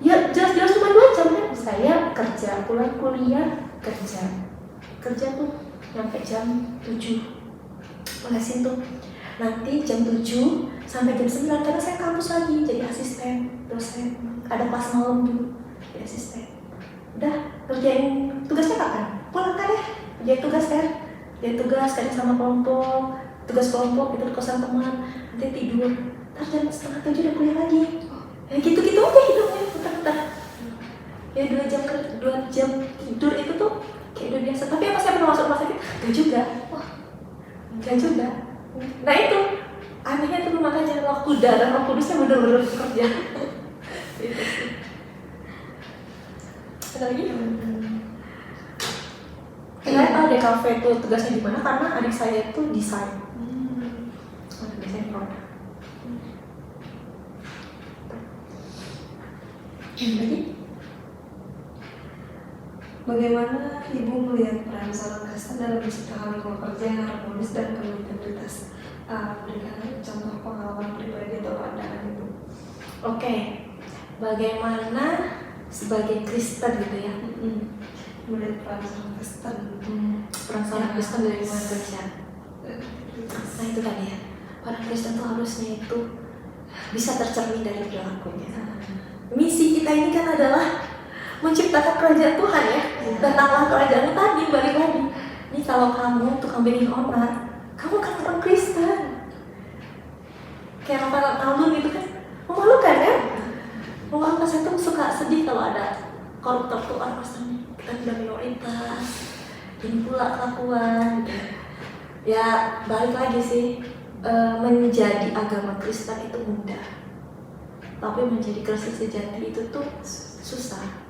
Ya jelas-jelas cuma 2 jam kan? Saya kerja, pulang kuliah, kerja tuh nyampe jam 7 lesin tuh. Nanti jam 7 sampai jam 9 karena saya kampus lagi jadi asisten dosen, ada kelas malam dulu jadi asisten. Udah kerjain tugasnya kapan? Pulang kan ya, kerjain tugas kan? Kerjain tugas kadang sama kelompok, tugas kelompok itu di kosan teman, nanti tidur. Ntar jam setengah 7 udah kuliah lagi. Ya gitu-gitu aja hidupnya putar-putar. Ya 2 jam tidur itu tuh kayak udah biasa. Tapi apa saya pernah masuk rumah sakit? Gak juga. Wah, gak juga. Nah itu anehnya tuh makanya waktu darah Roh Kudusnya bener-bener kerja. Itu sih. Ada lagi? Saya tahu DKV itu tugasnya di mana karena adik saya itu desain. Desain produk. Lagi? Bagaimana Ibu melihat peran seorang Kristen dalam menciptakan lingkungan kerja yang harmonis dan penuh integritas? Berikan contoh pengalaman pribadi atau pandangan Ibu. Oke, bagaimana sebagai Kristen gitu ya? Melihat peran seorang Kristen. Peran seorang Kristen dari lingkungan kerja. Nah itu tadi ya, orang Kristen tuh harusnya itu bisa tercermin dari perilakunya. Misi kita ini kan adalah menciptakan kerajaan Tuhan ya. Tentanglah kerajaan tadi, balik lagi. Ini kalau kamu tukang bikin onar, kamu kan orang Kristen. Kayak Rafael Alun gitu kan, memalukan kan? Memalukan. Saya tuh suka sedih kalau ada koruptor tuh orang Kristen. Kita udah minoritas, ini pula kelakuan gitu. Ya balik lagi sih, menjadi agama Kristen itu mudah, tapi menjadi Kristen sejati itu tuh susah.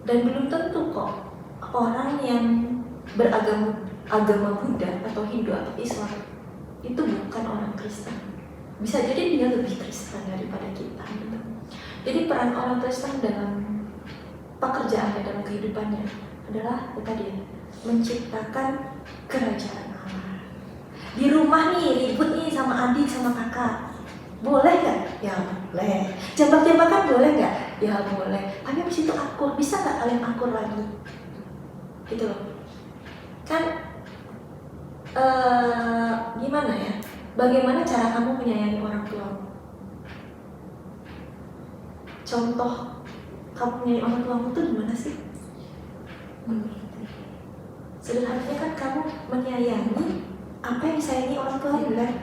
Dan belum tentu kok orang yang beragama Buddha atau Hindu atau Islam itu bukan orang Kristen. Bisa jadi dia lebih Kristen daripada kita gitu. Jadi peran orang Kristen dalam pekerjaannya, dalam kehidupannya adalah tadi menciptakan kerajaan Allah. Di rumah nih ribut nih sama adik sama kakak, boleh nggak? Ya boleh. Jambak-jambakan boleh nggak? Ya boleh. Tapi abis itu akur, bisa nggak kalian akur lagi? Gitu loh. Kan gimana ya? Bagaimana cara kamu menyayangi orang tuamu? Contoh kamu menyayangi orang tuamu tuh gimana sih? Sederhananya kan kamu menyayangi apa yang disayangi orang tuamu kan?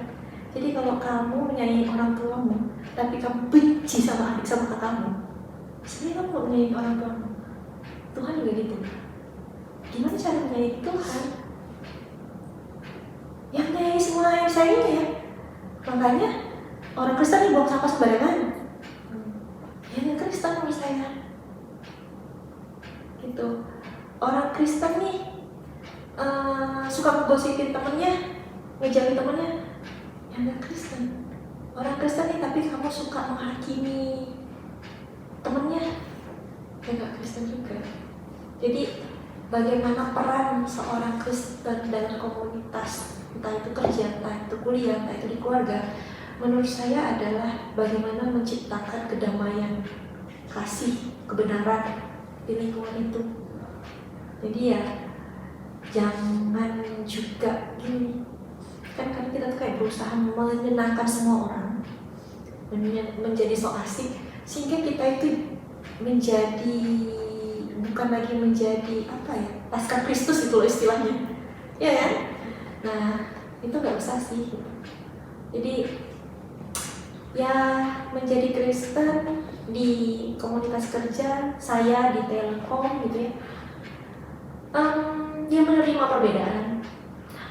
Jadi kalau kamu menyayangi orang tuamu, tapi kamu benci sama adik sama kakakmu, sebenarnya kamu gak menyayangi orang tuamu. Tuhan juga gitu. Gimana cara menyayangi Tuhan? Yang menyayangi semua yang disayangi ya. Makanya orang Kristen nih buang sampah sembarangan. Yang Kristen menurut saya gitu. Orang Kristen nih suka ngegosipin temennya, ngejauhin temennya. Yang Kristen. Orang Kristen nih tapi kamu suka menghakimi temennya, ya gak Kristen juga. Jadi bagaimana peran seorang Kristen dalam komunitas, entah itu kerja, entah itu kuliah, entah itu di keluarga, menurut saya adalah bagaimana menciptakan kedamaian, kasih, kebenaran di lingkungan itu. Jadi ya jangan juga gini, kan kita tuh kayak berusaha menyenangkan semua orang, menjadi so asik, sehingga kita itu menjadi bukan lagi menjadi apa ya, pasca Kristus itu loh istilahnya, ya kan? Nah itu nggak usah sih. Jadi ya menjadi Kristen di komunitas kerja saya di Telkom gitu ya, dia menerima perbedaan,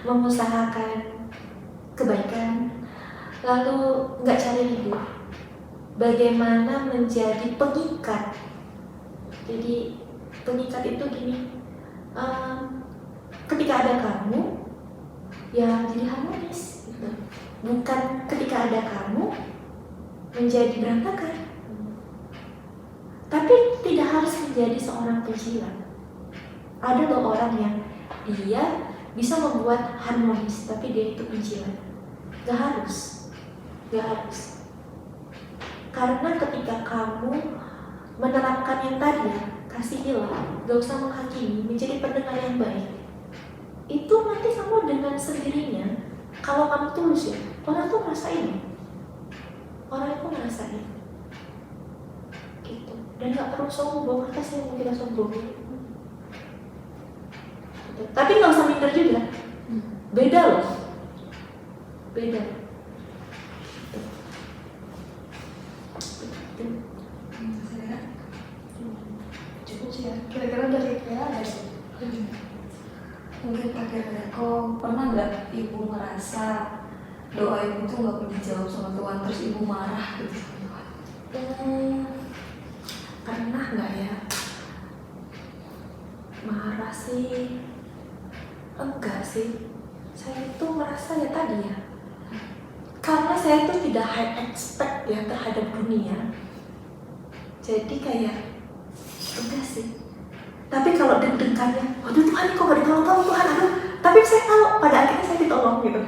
mengusahakan kebaikan, lalu nggak cari ribut. Bagaimana menjadi pengikat? Jadi pengikat itu gini, ketika ada kamu, ya jadi harmonis gitu. Bukan ketika ada kamu, menjadi berantakan. Tapi tidak harus menjadi seorang penjilat. Ada loh orang yang dia bisa membuat harmonis, tapi dia itu penjilat. Gak harus. Karena ketika kamu menerapkan yang tadi, kasihilah, gak usah menghakimi, menjadi pendengar yang baik, itu nanti kamu dengan sendirinya, kalau kamu tulus ya, orang tuh ngerasain. Orang itu ngerasain gitu. Dan gak perlu sombong, apa sih yang kita sombong gitu. Tapi gak usah minder juga. Beda loh. Beda. Cukup sih ya. Kira-kira dari Kea ada sih. Mungkin terakhir, kok pernah nggak ibu merasa doa ibu tuh nggak pernah dijawab sama Tuhan, terus ibu marah gitu sama Tuhan? Pernah nggak ya? Marah sih? Enggak sih. Saya itu merasa ya tadi ya, karena saya itu tidak high expect ya terhadap dunia. Jadi kayak enggak sih. Tapi kalau deg-degannya, waduh Tuhan kok gak ditolong Tuhan, aduh. Tapi saya tahu pada akhirnya saya ditolong gitu.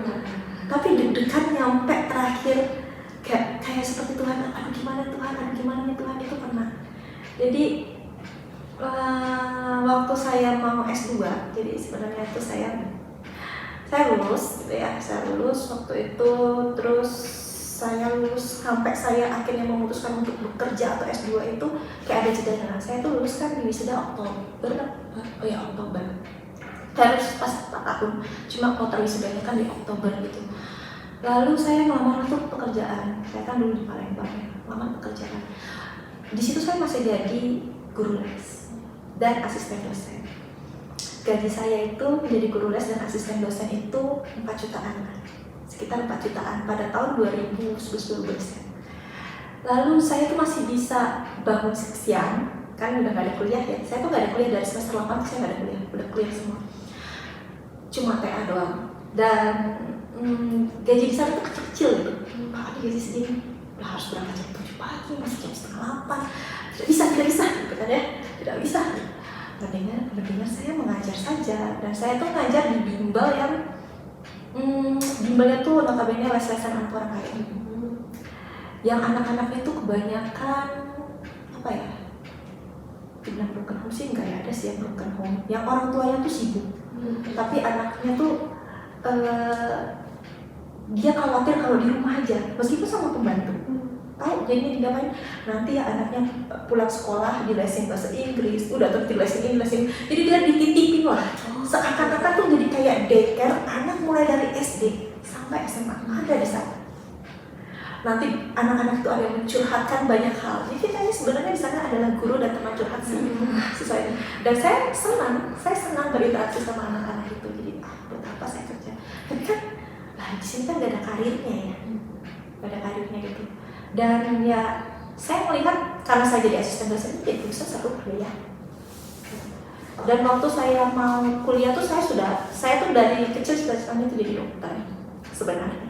Tapi deg-degan nyampe terakhir kayak seperti Tuhan, aduh gimana nih Tuhan, itu pernah. Jadi waktu saya mau S2, jadi sebenarnya itu saya lulus gitu ya, saya lulus waktu itu, terus saya lulus sampai saya akhirnya memutuskan untuk bekerja atau S2 itu kayak ada jedanya. Saya tuh lulus kan di wisuda Oktober, Oktober. Harus pas 4 tahun, cuma kuota wisudanya kan di Oktober gitu. Lalu saya ngelamar untuk pekerjaan, saya kan dulu di Palembang ya, ngelamar pekerjaan. Di situ saya masih jadi guru les dan asisten dosen. Gaji saya itu menjadi guru les dan asisten dosen itu 4 jutaan, sekitar 4 jutaan pada tahun 2012. Lalu saya tuh masih bisa bangun siang, kan udah gak ada kuliah ya. Saya tuh gak ada kuliah dari semester 8, saya gak ada kuliah, udah kuliah semua. Cuma TA doang. Dan gaji di sana tuh kecil gitu. Pak, gaji segini, lah harus berangkat jam 7 pagi, masih jam setengah 8. Tidak bisa gitu kan ya, tidak bisa. Mendingan saya mengajar saja, dan saya tuh ngajar di bimbel yang bimbelnya tuh notabene les-lesan anak orang kaya. Yang anak-anaknya tuh kebanyakan apa ya? Dibilang broken home sih enggak ya, ada sih yang broken home. Yang orang tuanya tuh sibuk, tapi anaknya tuh dia khawatir kalau di rumah aja, meskipun sama pembantu. Tahu jadi digapain? Nanti ya anaknya pulang sekolah dilesin bahasa Inggris, udah tuh dilesin. Jadi dia dititipin lah. Seakan-akan tuh jadi kayak daycare anak mulai dari SD sampai SMA ada di sana. Nanti anak-anak itu ada yang mencurhatkan banyak hal. Jadi kayaknya sebenarnya di sana adalah guru dan teman curhat sih. Dan saya senang berinteraksi sama anak-anak itu. Jadi buat apa saya kerja? Tapi kan di sini kan gak ada karirnya ya, gak ada karirnya gitu. Dan ya saya melihat karena saya jadi asisten dosen itu bisa satu kuliah. Dan waktu saya mau kuliah tuh saya tuh dari kecil cita-citanya itu jadi dokter sebenarnya.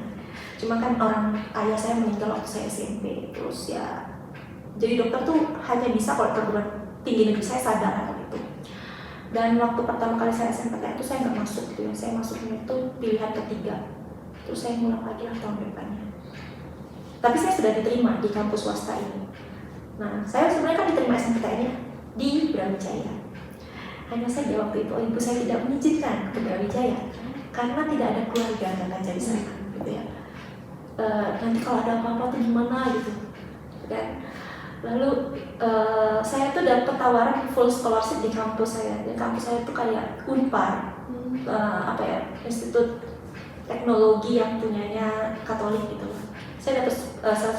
Cuma kan ayah saya meninggal waktu saya SMP, terus ya jadi dokter tuh hanya bisa kalau perguruan tinggi negeri, saya sadar hal itu. Dan waktu pertama kali saya SNPTN itu saya nggak masuk gitu ya, saya masuknya itu pilihan ketiga. Terus saya ngulang lagi lah tahun depannya. Tapi saya sudah diterima di kampus swasta ini. Nah, saya sebenarnya kan diterima SNPTN-nya di Brawijaya. Hanya saja waktu itu ibu saya tidak mengizinkan ke Brawijaya karena tidak ada keluarga dan ngajar di sana, gitu ya. Nanti kalau ada apa-apa tuh gimana gitu, kan? Lalu saya tuh dapat tawaran full scholarship di kampus saya. Dan kampus saya tuh kayak Unpar, Institut Teknologi yang punyanya Katolik gitu. Saya dapat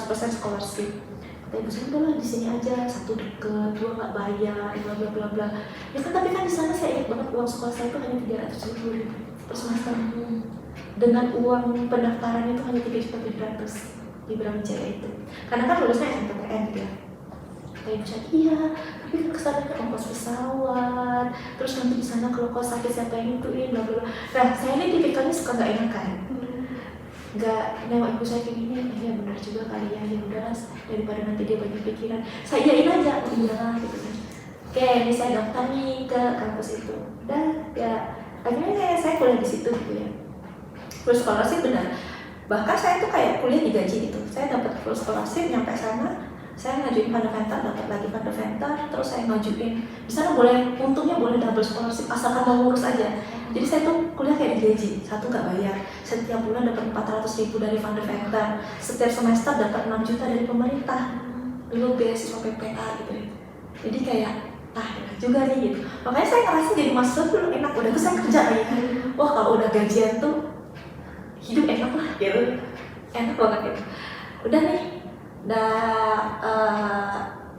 100% scholarship. Kata ibu saya, udah di sini aja, 1 deket, 2 nggak bayar, bla bla bla bla. Ya kan, tapi kan di sana saya ingat banget uang sekolah saya itu hanya 350.000 per semester. Dengan uang pendaftaran itu hanya 3.700 di Brawijaya itu. Karena kan lulusnya SNPTN gitu ya. Kata ibu saya, iya, tapi kan kesananya ongkos pesawat, terus nanti di sana kalau kau sakit siapa yang ituin, bla bla bla. Nah, saya ini tipikalnya suka nggak enakan. nggak nengok ibu saya kayak gini, ya benar juga kali ya, ya udah daripada nanti dia banyak pikiran, saya iyain aja, oh iyalah gitu kan. Oke, ini saya daftar nih ke kampus itu, udah ya akhirnya saya kuliah di situ gitu ya. Full scholarship benar, bahkan saya tuh kayak kuliah digaji gitu, saya dapat full scholarship, nyampe sana saya ngajuin fundamental, dapat lagi fundamental, terus saya ngajuin di sana boleh, untungnya boleh double scholarship asalkan mau ngurus aja. Jadi saya tuh kuliah kayak digaji, satu nggak bayar, setiap bulan dapat 400.000 dari fundamental, setiap semester dapat 6 juta dari pemerintah, dulu beasiswa PPA gitu ya. Jadi kayak enak juga nih gitu. Makanya saya ngerasa jadi mahasiswa dulu enak, udah tuh saya kerja lagi kan. Wah kalau udah gajian tuh hidup enak lah gitu, enak banget gitu. Udah nih,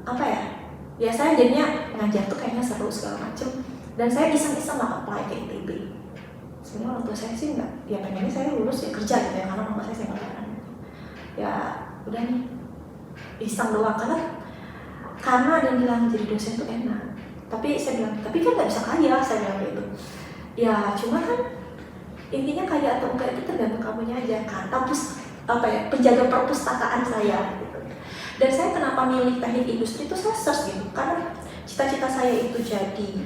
apa ya saya jadinya ngajar tuh kayaknya seru segala macem, dan saya iseng-iseng lah apply ke ITB. Sebenarnya orang tua saya sih nggak, ya pengennya saya lulus ya kerja gitu ya, karena mama saya sekolah ya udah nih iseng doang, karena ada yang bilang jadi dosen tuh enak, tapi saya bilang tapi kan nggak bisa kaya, saya bilang gitu ya, cuma kan intinya kaya atau enggak itu tergantung kamunya aja, kata penjaga perpustakaan saya gitu. Dan saya kenapa milih teknik industri itu saya search gitu, karena cita-cita saya itu jadi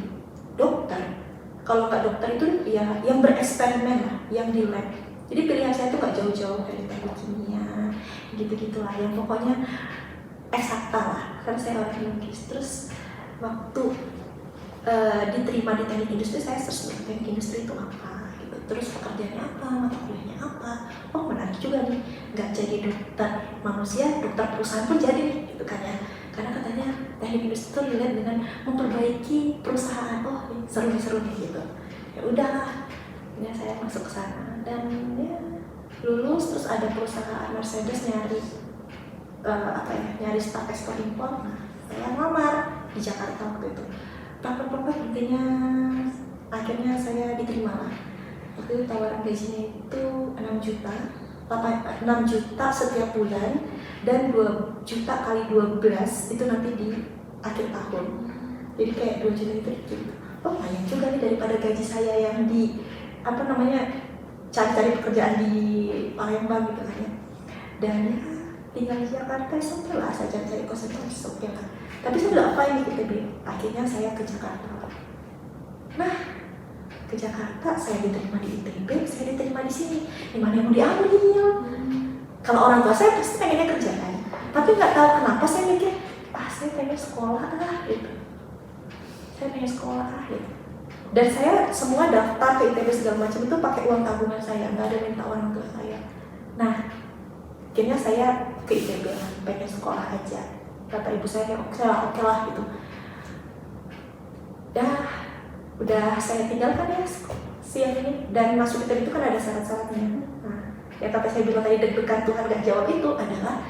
dokter. Kalau nggak dokter itu ya yang bereksperimen lah, yang di lab. Jadi pilihan saya itu nggak jauh-jauh dari teknik kimia, gitu-gitulah. Yang pokoknya eksakta lah, karena saya orang biologis. Terus waktu diterima di teknik industri, saya search teknik industri itu apa, gitu. Terus pekerjaannya apa, mata kuliahnya apa. Oh menarik juga nih, nggak jadi dokter manusia, dokter perusahaan pun jadi nih, gitu kan ya. Karena katanya teknik industri itu dilihat dengan memperbaiki perusahaan. Oh seru nih gitu. Ya udahlah, ya saya masuk ke sana dan ya lulus. Terus ada perusahaan Mercedes nyari nyari staff ekspor impor. Nah, saya ngelamar di Jakarta waktu itu. Praktek intinya akhirnya saya diterima lah. Waktu itu tawaran gajinya itu 6 juta. 6 juta setiap bulan dan 2 juta kali 12 itu nanti di akhir tahun. Jadi kayak 2 juta itu gitu. Oh lumayan juga nih daripada gaji saya yang di cari-cari pekerjaan di Palembang gitu kan ya. Dan ya tinggal di Jakarta oke lah, saya cari-cari kosan oke lah. Tapi saya udah apply nih ITB. Akhirnya saya ke Jakarta. Nah ke Jakarta, saya diterima di ITB, saya diterima di sini. Di mana yang mau diambil? Kalau orang tua saya pasti pengennya kerja kan, tapi nggak tahu kenapa saya mikir, saya pengen sekolah lah gitu. Saya pengen sekolah gitu. Dan saya semua daftar ke ITB segala macam itu pakai uang tabungan saya, nggak ada minta orang tua saya. Nah, akhirnya saya ke ITB, pengen sekolah aja. Kata ibu saya kayak oke lah gitu. Udah saya tinggalkan ya siang ini, dan masuk ITB itu kan ada syarat-syaratnya. Nah, ya kata saya bilang tadi deg-degan Tuhan gak jawab itu adalah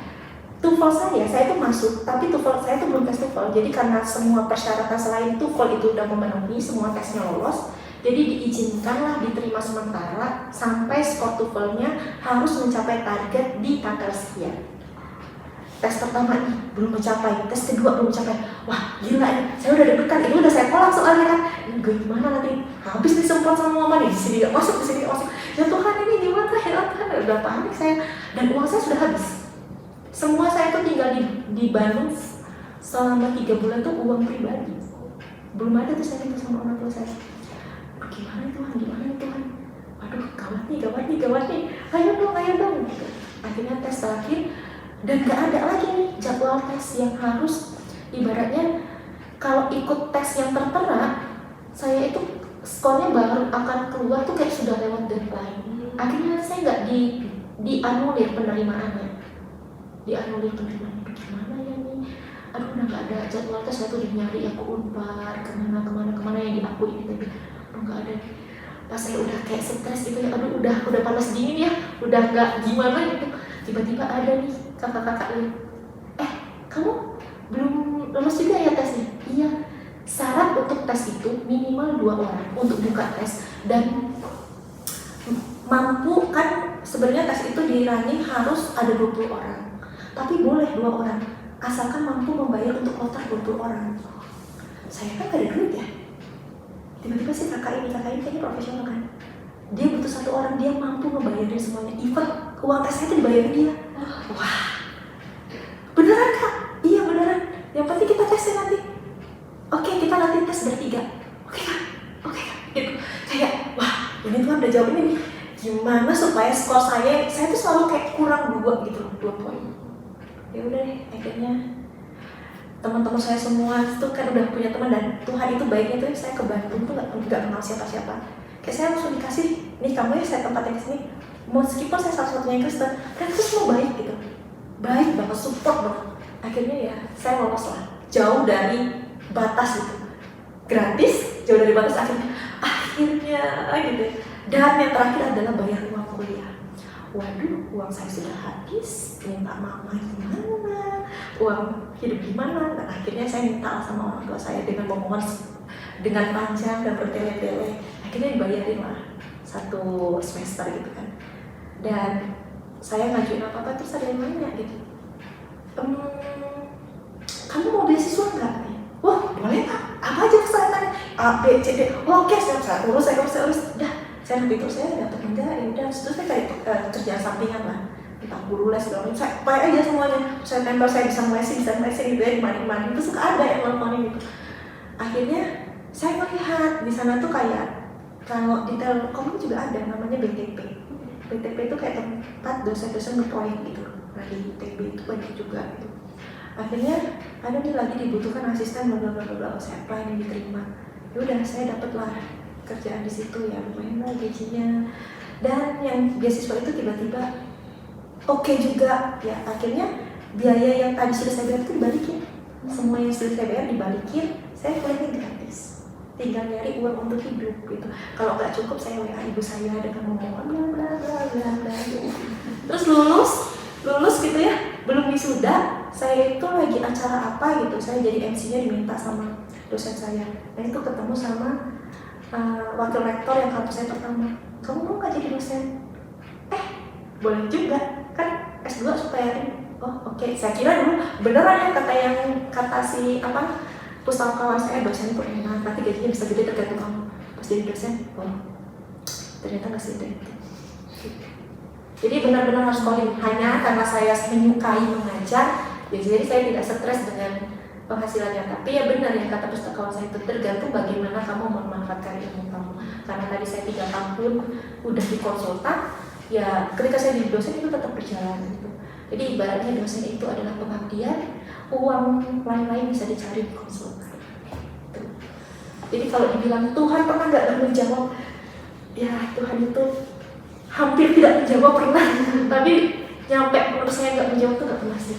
TOEFL saya itu masuk, tapi TOEFL saya itu belum tes TOEFL. Jadi karena semua persyaratan selain TOEFL itu udah memenuhi, semua tesnya lolos, jadi diizinkanlah diterima sementara sampai skor TOEFL-nya harus mencapai target di tanggal sekian. Tes pertama nih belum mencapai, tes kedua belum mencapai. Wah gila nih, saya udah deg-degan, ini udah saya kolak soalnya kan. Ini gimana nanti? Habis disemprot sama mama nih, di sini nggak masuk, di sini nggak masuk. Ya Tuhan ini gimana ya Tuhan, udah panik saya. Dan uang saya sudah habis. Semua saya tuh tinggal di Bandung selama 3 bulan tuh uang pribadi. Belum ada tuh saya minta sama orang tua saya. Gimana Tuhan? Waduh gawat nih. Ayo dong. Gitu. Akhirnya tes terakhir. Dan gak ada lagi nih jadwal tes yang harus, ibaratnya kalau ikut tes yang tertera, saya itu skornya baru akan keluar tuh kayak sudah lewat deadline. Akhirnya saya nggak dianulir penerimaannya. Gimana ya nih? Aduh udah nggak ada jadwal tes, saya tuh nyari aku Unpar kemana yang diakui gitu. Aduh nggak ada. Pas saya udah kayak stres gitu ya, aduh udah panas dingin ya, udah nggak gimana gitu. Tiba-tiba ada nih kakak-kakak nih, kamu belum lulus juga ya tesnya? Iya, syarat untuk tes itu minimal 2 orang untuk buka tes, dan mampu kan sebenarnya tes itu di running harus ada 20 orang, tapi boleh 2 orang asalkan mampu membayar untuk kuota 20 orang. Saya kan gak ada duit ya. Tiba-tiba si kakak ini kayaknya profesional kan, dia butuh satu orang, dia mampu ngebayarin semuanya, even uang tesnya itu dibayarin dia. Wah, beneran Kak? Iya beneran, yang penting kita tesnya nanti. Oke, kita nanti tes bertiga. Oke Kak, gitu. Kayak, wah ini Tuhan udah jawab ini nih. Gimana supaya skor saya tuh selalu kayak kurang 2 gitu loh, 2 poin. Ya udah deh, akhirnya teman-teman saya semua itu kan udah punya teman, dan Tuhan itu baiknya tuh saya ke Bandung tuh nggak kenal siapa-siapa. Kayak saya langsung dikasih, nih kamu ya saya tempatin ke sini. Meskipun saya satu-satunya yang Kristen, mereka tuh semua baik gitu, baik banget, support banget. Akhirnya ya saya lolos lah, jauh dari batas gitu, gratis, jauh dari batas akhirnya gitu. Dan yang terakhir adalah bayar uang kuliah. Waduh, uang saya sudah habis, minta mama gimana, uang hidup gimana. Dan akhirnya saya minta sama orang tua saya dengan memohon dengan panjang dan bertele-tele. Akhirnya dibayarin lah 1 semester gitu kan. Dan saya ngajuin apa-apa terus ada yang nanya gitu, kamu mau beasiswa nggak? Wah boleh Pak, apa aja kesulitannya? A, B, C, D. Oh, oke, saya urus. Udah, saya nanti terus saya dapat enggak, ya udah. Terus saya cari kerjaan sampingan lah, entah guru les segala macam. Saya pakai aja semuanya. Saya tempel, saya bisa ngelesin gitu ya, di mana itu suka ada yang ngelakuin gitu. Akhirnya saya melihat di sana tuh kayak, kalau di Telkom juga ada namanya BTP. BTP itu kayak tempat dosen-dosen berproyek gitu. Nah di ITB itu banyak juga gitu. Akhirnya ada nih lagi dibutuhkan asisten bla bla bla, saya apply dan diterima. Ya udah, saya dapatlah kerjaan di situ ya, lumayan lah gajinya. Dan yang beasiswa itu tiba-tiba oke juga ya. Akhirnya biaya yang tadi sudah saya bayar itu dibalikin, semua yang sudah saya bayar dibalikin, saya kuliahnya gratis, tinggal nyari uang untuk hidup gitu. Kalau nggak cukup saya WA ibu saya dengan memohon bla bla bla bla bla. Terus lulus gitu ya, belum wisuda, saya itu lagi acara apa gitu, saya jadi MC-nya diminta sama dosen saya. Dan itu ketemu sama wakil rektor yang kampus saya pertama. Kamu mau nggak jadi dosen? Boleh juga, kan S2 supaya ini. Oh oke. Saya kira dulu beneran ya kata si pustakawan saya, dosen itu enak, nanti gajinya bisa gede tergantung kamu. Pas jadi dosen, oh ternyata nggak sih itu. Jadi benar-benar harus calling. Hanya karena saya menyukai mengajar, ya jadi saya tidak stres dengan penghasilannya. Tapi ya benar yang kata pustakawan saya itu, tergantung bagaimana kamu memanfaatkan ilmu kamu. Karena tadi saya 3 tahun udah di konsultan, ya ketika saya jadi dosen itu tetap berjalan gitu. Jadi ibaratnya dosen itu adalah pengabdian, uang lain-lain bisa dicari di konsultan. Gitu. Jadi kalau dibilang Tuhan pernah nggak menjawab, ya Tuhan itu hampir tidak menjawab pernah, tapi nyampe menurut saya nggak menjawab tuh nggak pernah sih,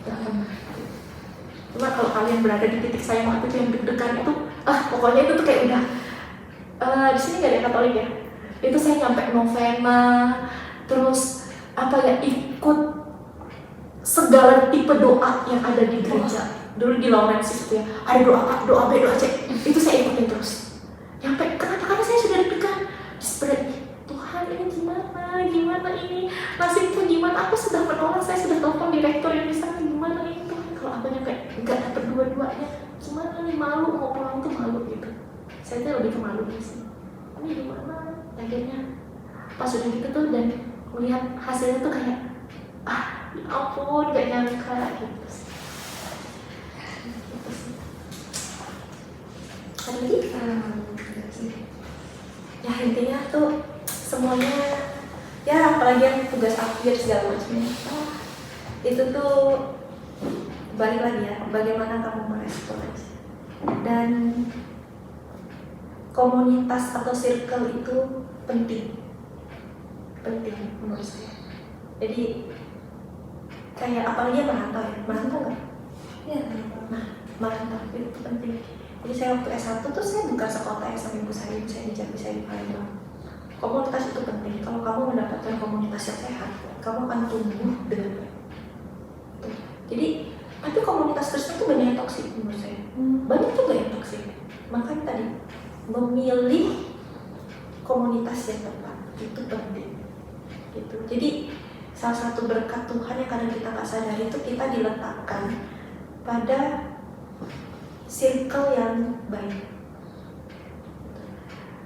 nggak pernah. Cuma kalau kalian berada di titik saya waktu itu yang deg-degan itu, pokoknya itu tuh kayak udah di sini nggak ada yang Katolik ya, itu saya nyampe novena, terus ikut segala tipe doa yang ada di gereja. Dulu di Laurensis itu ya, ada doa A, doa B, doa C, itu saya ikutin terus. Nyampe kenapa? Karena saya sudah deg-degan. Tuhan ini gimana ini nasibku gimana? Aku sudah menolak, saya sudah telepon direktur yang di sana, gimana ini Tuhan? Kalau aku nyampe nggak dapet dua-duanya, gimana nih, malu mau pulang tuh malu gitu. Saya tuh lebih ke malu sih. Ini gimana? Akhirnya pas sudah gitu tuh dan melihat hasilnya tuh kayak ya ampun, gak nyangka gitu sih. Ada lagi? Ya intinya tuh semuanya ya, apalagi yang tugas akhir segala macamnya, itu tuh balik lagi ya, bagaimana kamu merespon aja. Dan komunitas atau circle itu penting menurut saya. Jadi kayak apalagi merantau nggak? Ya, merantau itu penting. Jadi saya waktu S1 tuh saya bukan sekota ya sama ibu saya di Jambi, saya di Palembang. Komunitas itu penting. Kalau kamu mendapatkan komunitas yang sehat, kamu akan tumbuh dengan baik. Jadi, tapi komunitas Kristen itu banyak yang toksik menurut saya. Banyak juga yang toksik. Makanya tadi memilih komunitas yang tepat itu penting. Gitu. Jadi salah satu berkat Tuhan yang kadang kita nggak sadari itu kita diletakkan pada circle yang baik.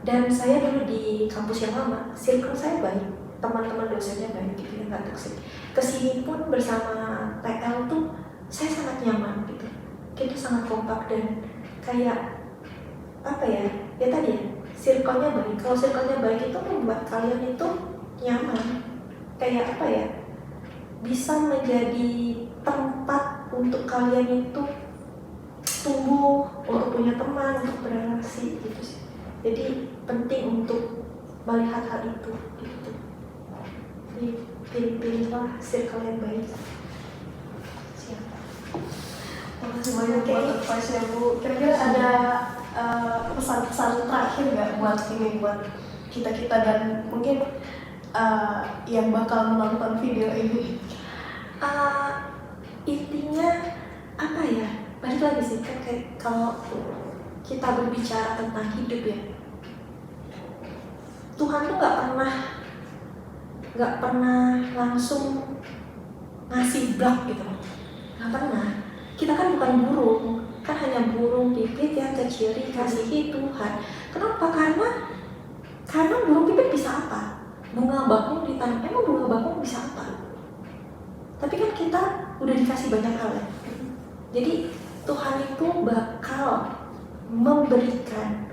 Dan saya dulu di kampus yang lama, circle saya baik, teman-teman dosennya baik gitu, nggak toksik. Kesini pun bersama TL tuh saya sangat nyaman gitu. Kita sangat kompak dan kayak apa ya? Ya tadi ya, circle-nya baik. Kalau circle-nya baik itu membuat kalian itu nyaman. Kayak apa ya? Bisa menjadi tempat untuk kalian itu tumbuh, untuk punya teman, untuk berrelasi gitu sih. Jadi penting untuk melihat hal itu gitu. Jadi pilih-pilihlah circle yang baik. Siapa? Makasih banyak buat advice-nya Bu. Kira-kira ada pesan-pesan terakhir nggak buat kita dan mungkin yang bakal menonton video ini? Intinya apa ya? Balik lagi sih kan kayak kalau kita berbicara tentang hidup ya, Tuhan tuh nggak pernah langsung ngasih blok gitu, nggak pernah. Kita kan bukan burung, kan hanya burung pipit yang kecil dikasihi Tuhan. Kenapa? Karena burung pipit bisa apa? Bunga bakung ditanam, emang bunga bakung bisa apa? Tapi kan kita udah dikasih banyak hal ya. Jadi Tuhan itu bakal memberikan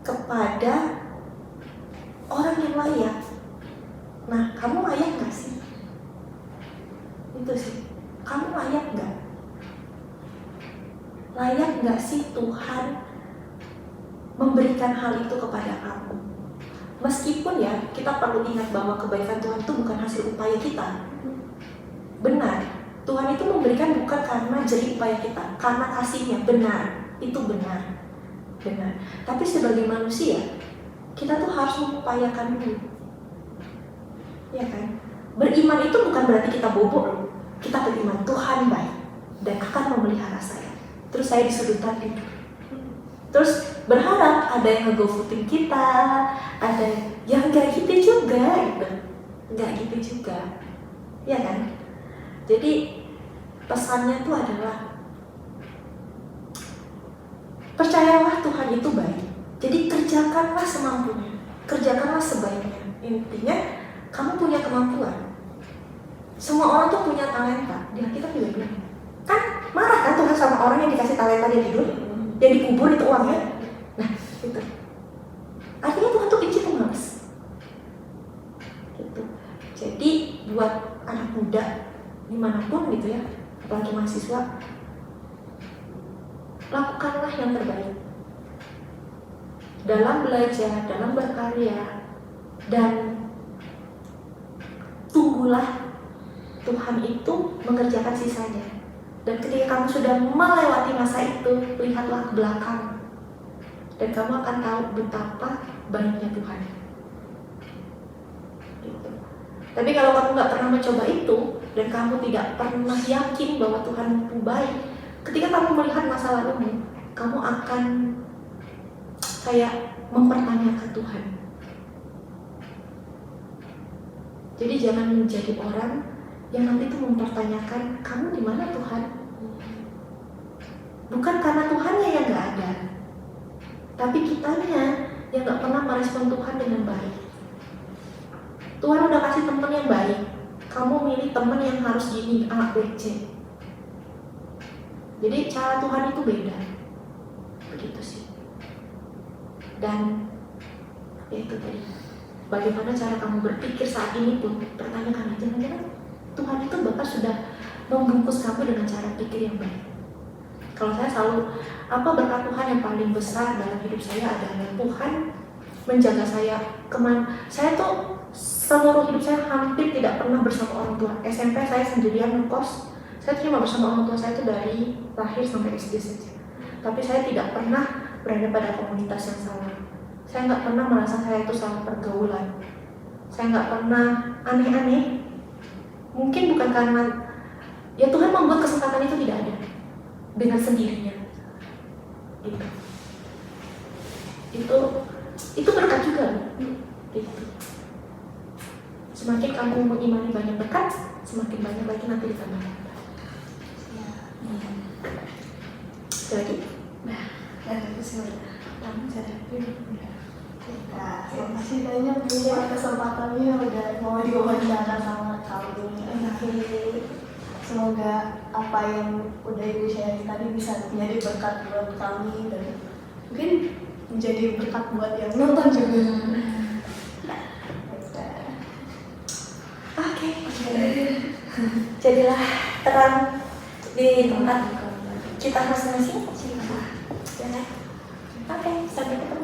kepada orang yang layak. Nah, kamu layak gak sih? Itu sih, kamu layak gak? Layak gak sih Tuhan memberikan hal itu kepada kamu? Meskipun ya, kita perlu ingat bahwa kebaikan Tuhan itu bukan hasil upaya kita. Benar, Tuhan itu memberikan bukan karena jerih upaya kita, karena kasihnya. Benar, itu benar. Tapi sebagai manusia, kita tuh harus mengupayakan dulu. Ya kan? Beriman itu bukan berarti kita bobo loh. Kita beriman Tuhan baik dan akan memelihara saya. Terus saya disudutkan itu. Terus berharap ada yang nge-go-footing kita, ada yang gak gitu juga gitu. Gak gitu juga. Ya kan? Jadi pesannya tuh adalah percayalah Tuhan itu baik. Jadi kerjakanlah semampunya, kerjakanlah sebaiknya. Intinya kamu punya kemampuan. Semua orang tuh punya talenta. Dia kita juga bilang kan marah kan Tuhan sama orang yang dikasih talenta dia tidur, yang dikubur itu uangnya. Nah itu artinya Tuhan tuh benci pemalas gitu. Jadi buat anak muda dimanapun gitu ya, apalagi mahasiswa, lakukanlah yang terbaik dalam belajar, dalam berkarya, dan tunggulah Tuhan itu mengerjakan sisanya. Dan ketika kamu sudah melewati masa itu, lihatlah ke belakang dan kamu akan tahu betapa baiknya Tuhan gitu. Tapi kalau kamu gak pernah mencoba itu dan kamu tidak pernah yakin bahwa Tuhan itu baik, ketika kamu melihat masa lalumu, kamu akan kayak mempertanyakan Tuhan. Jadi jangan menjadi orang yang nanti tuh mempertanyakan, kamu di mana Tuhan? Bukan karena Tuhannya yang gak ada, tapi kitanya yang gak pernah merespon Tuhan dengan baik. Tuhan udah kasih teman yang baik, kamu milih teman yang harus gini, A, B, C. Jadi cara Tuhan itu beda. Begitu sih. Dan ya itu tadi, bagaimana cara kamu berpikir saat ini pun, pertanyakan aja, jangan Tuhan itu bahkan sudah membungkus kamu dengan cara pikir yang baik. Kalau saya selalu, apa berkat Tuhan yang paling besar dalam hidup saya adalah Tuhan menjaga saya saya tuh seluruh hidup saya hampir tidak pernah bersama orang tua. SMP saya sendirian ngekos, saya cuma bersama orang tua saya itu dari lahir sampai SD saja. Tapi saya tidak pernah berada pada komunitas yang salah. Saya nggak pernah merasa saya itu salah pergaulan. Saya nggak pernah aneh-aneh. Mungkin bukan karena ya Tuhan membuat kesempatan itu tidak ada dengan sendirinya. Gitu. Itu berkat juga. Gitu. Semakin kamu mengimani banyak berkat, semakin banyak lagi nanti ditambahkan. Ada lagi? Nah, dan itu sih udah. Kamu sadar. Nah, terima kasih banyak Bu buat kesempatannya udah mau diwawancara sama kami. Semoga apa yang udah Ibu share tadi bisa menjadi berkat buat kami dan mungkin menjadi berkat buat yang nonton juga. Oke. Jadilah terang di tempat kita masing-masing. Ya kan? Oke, sampai ketemu.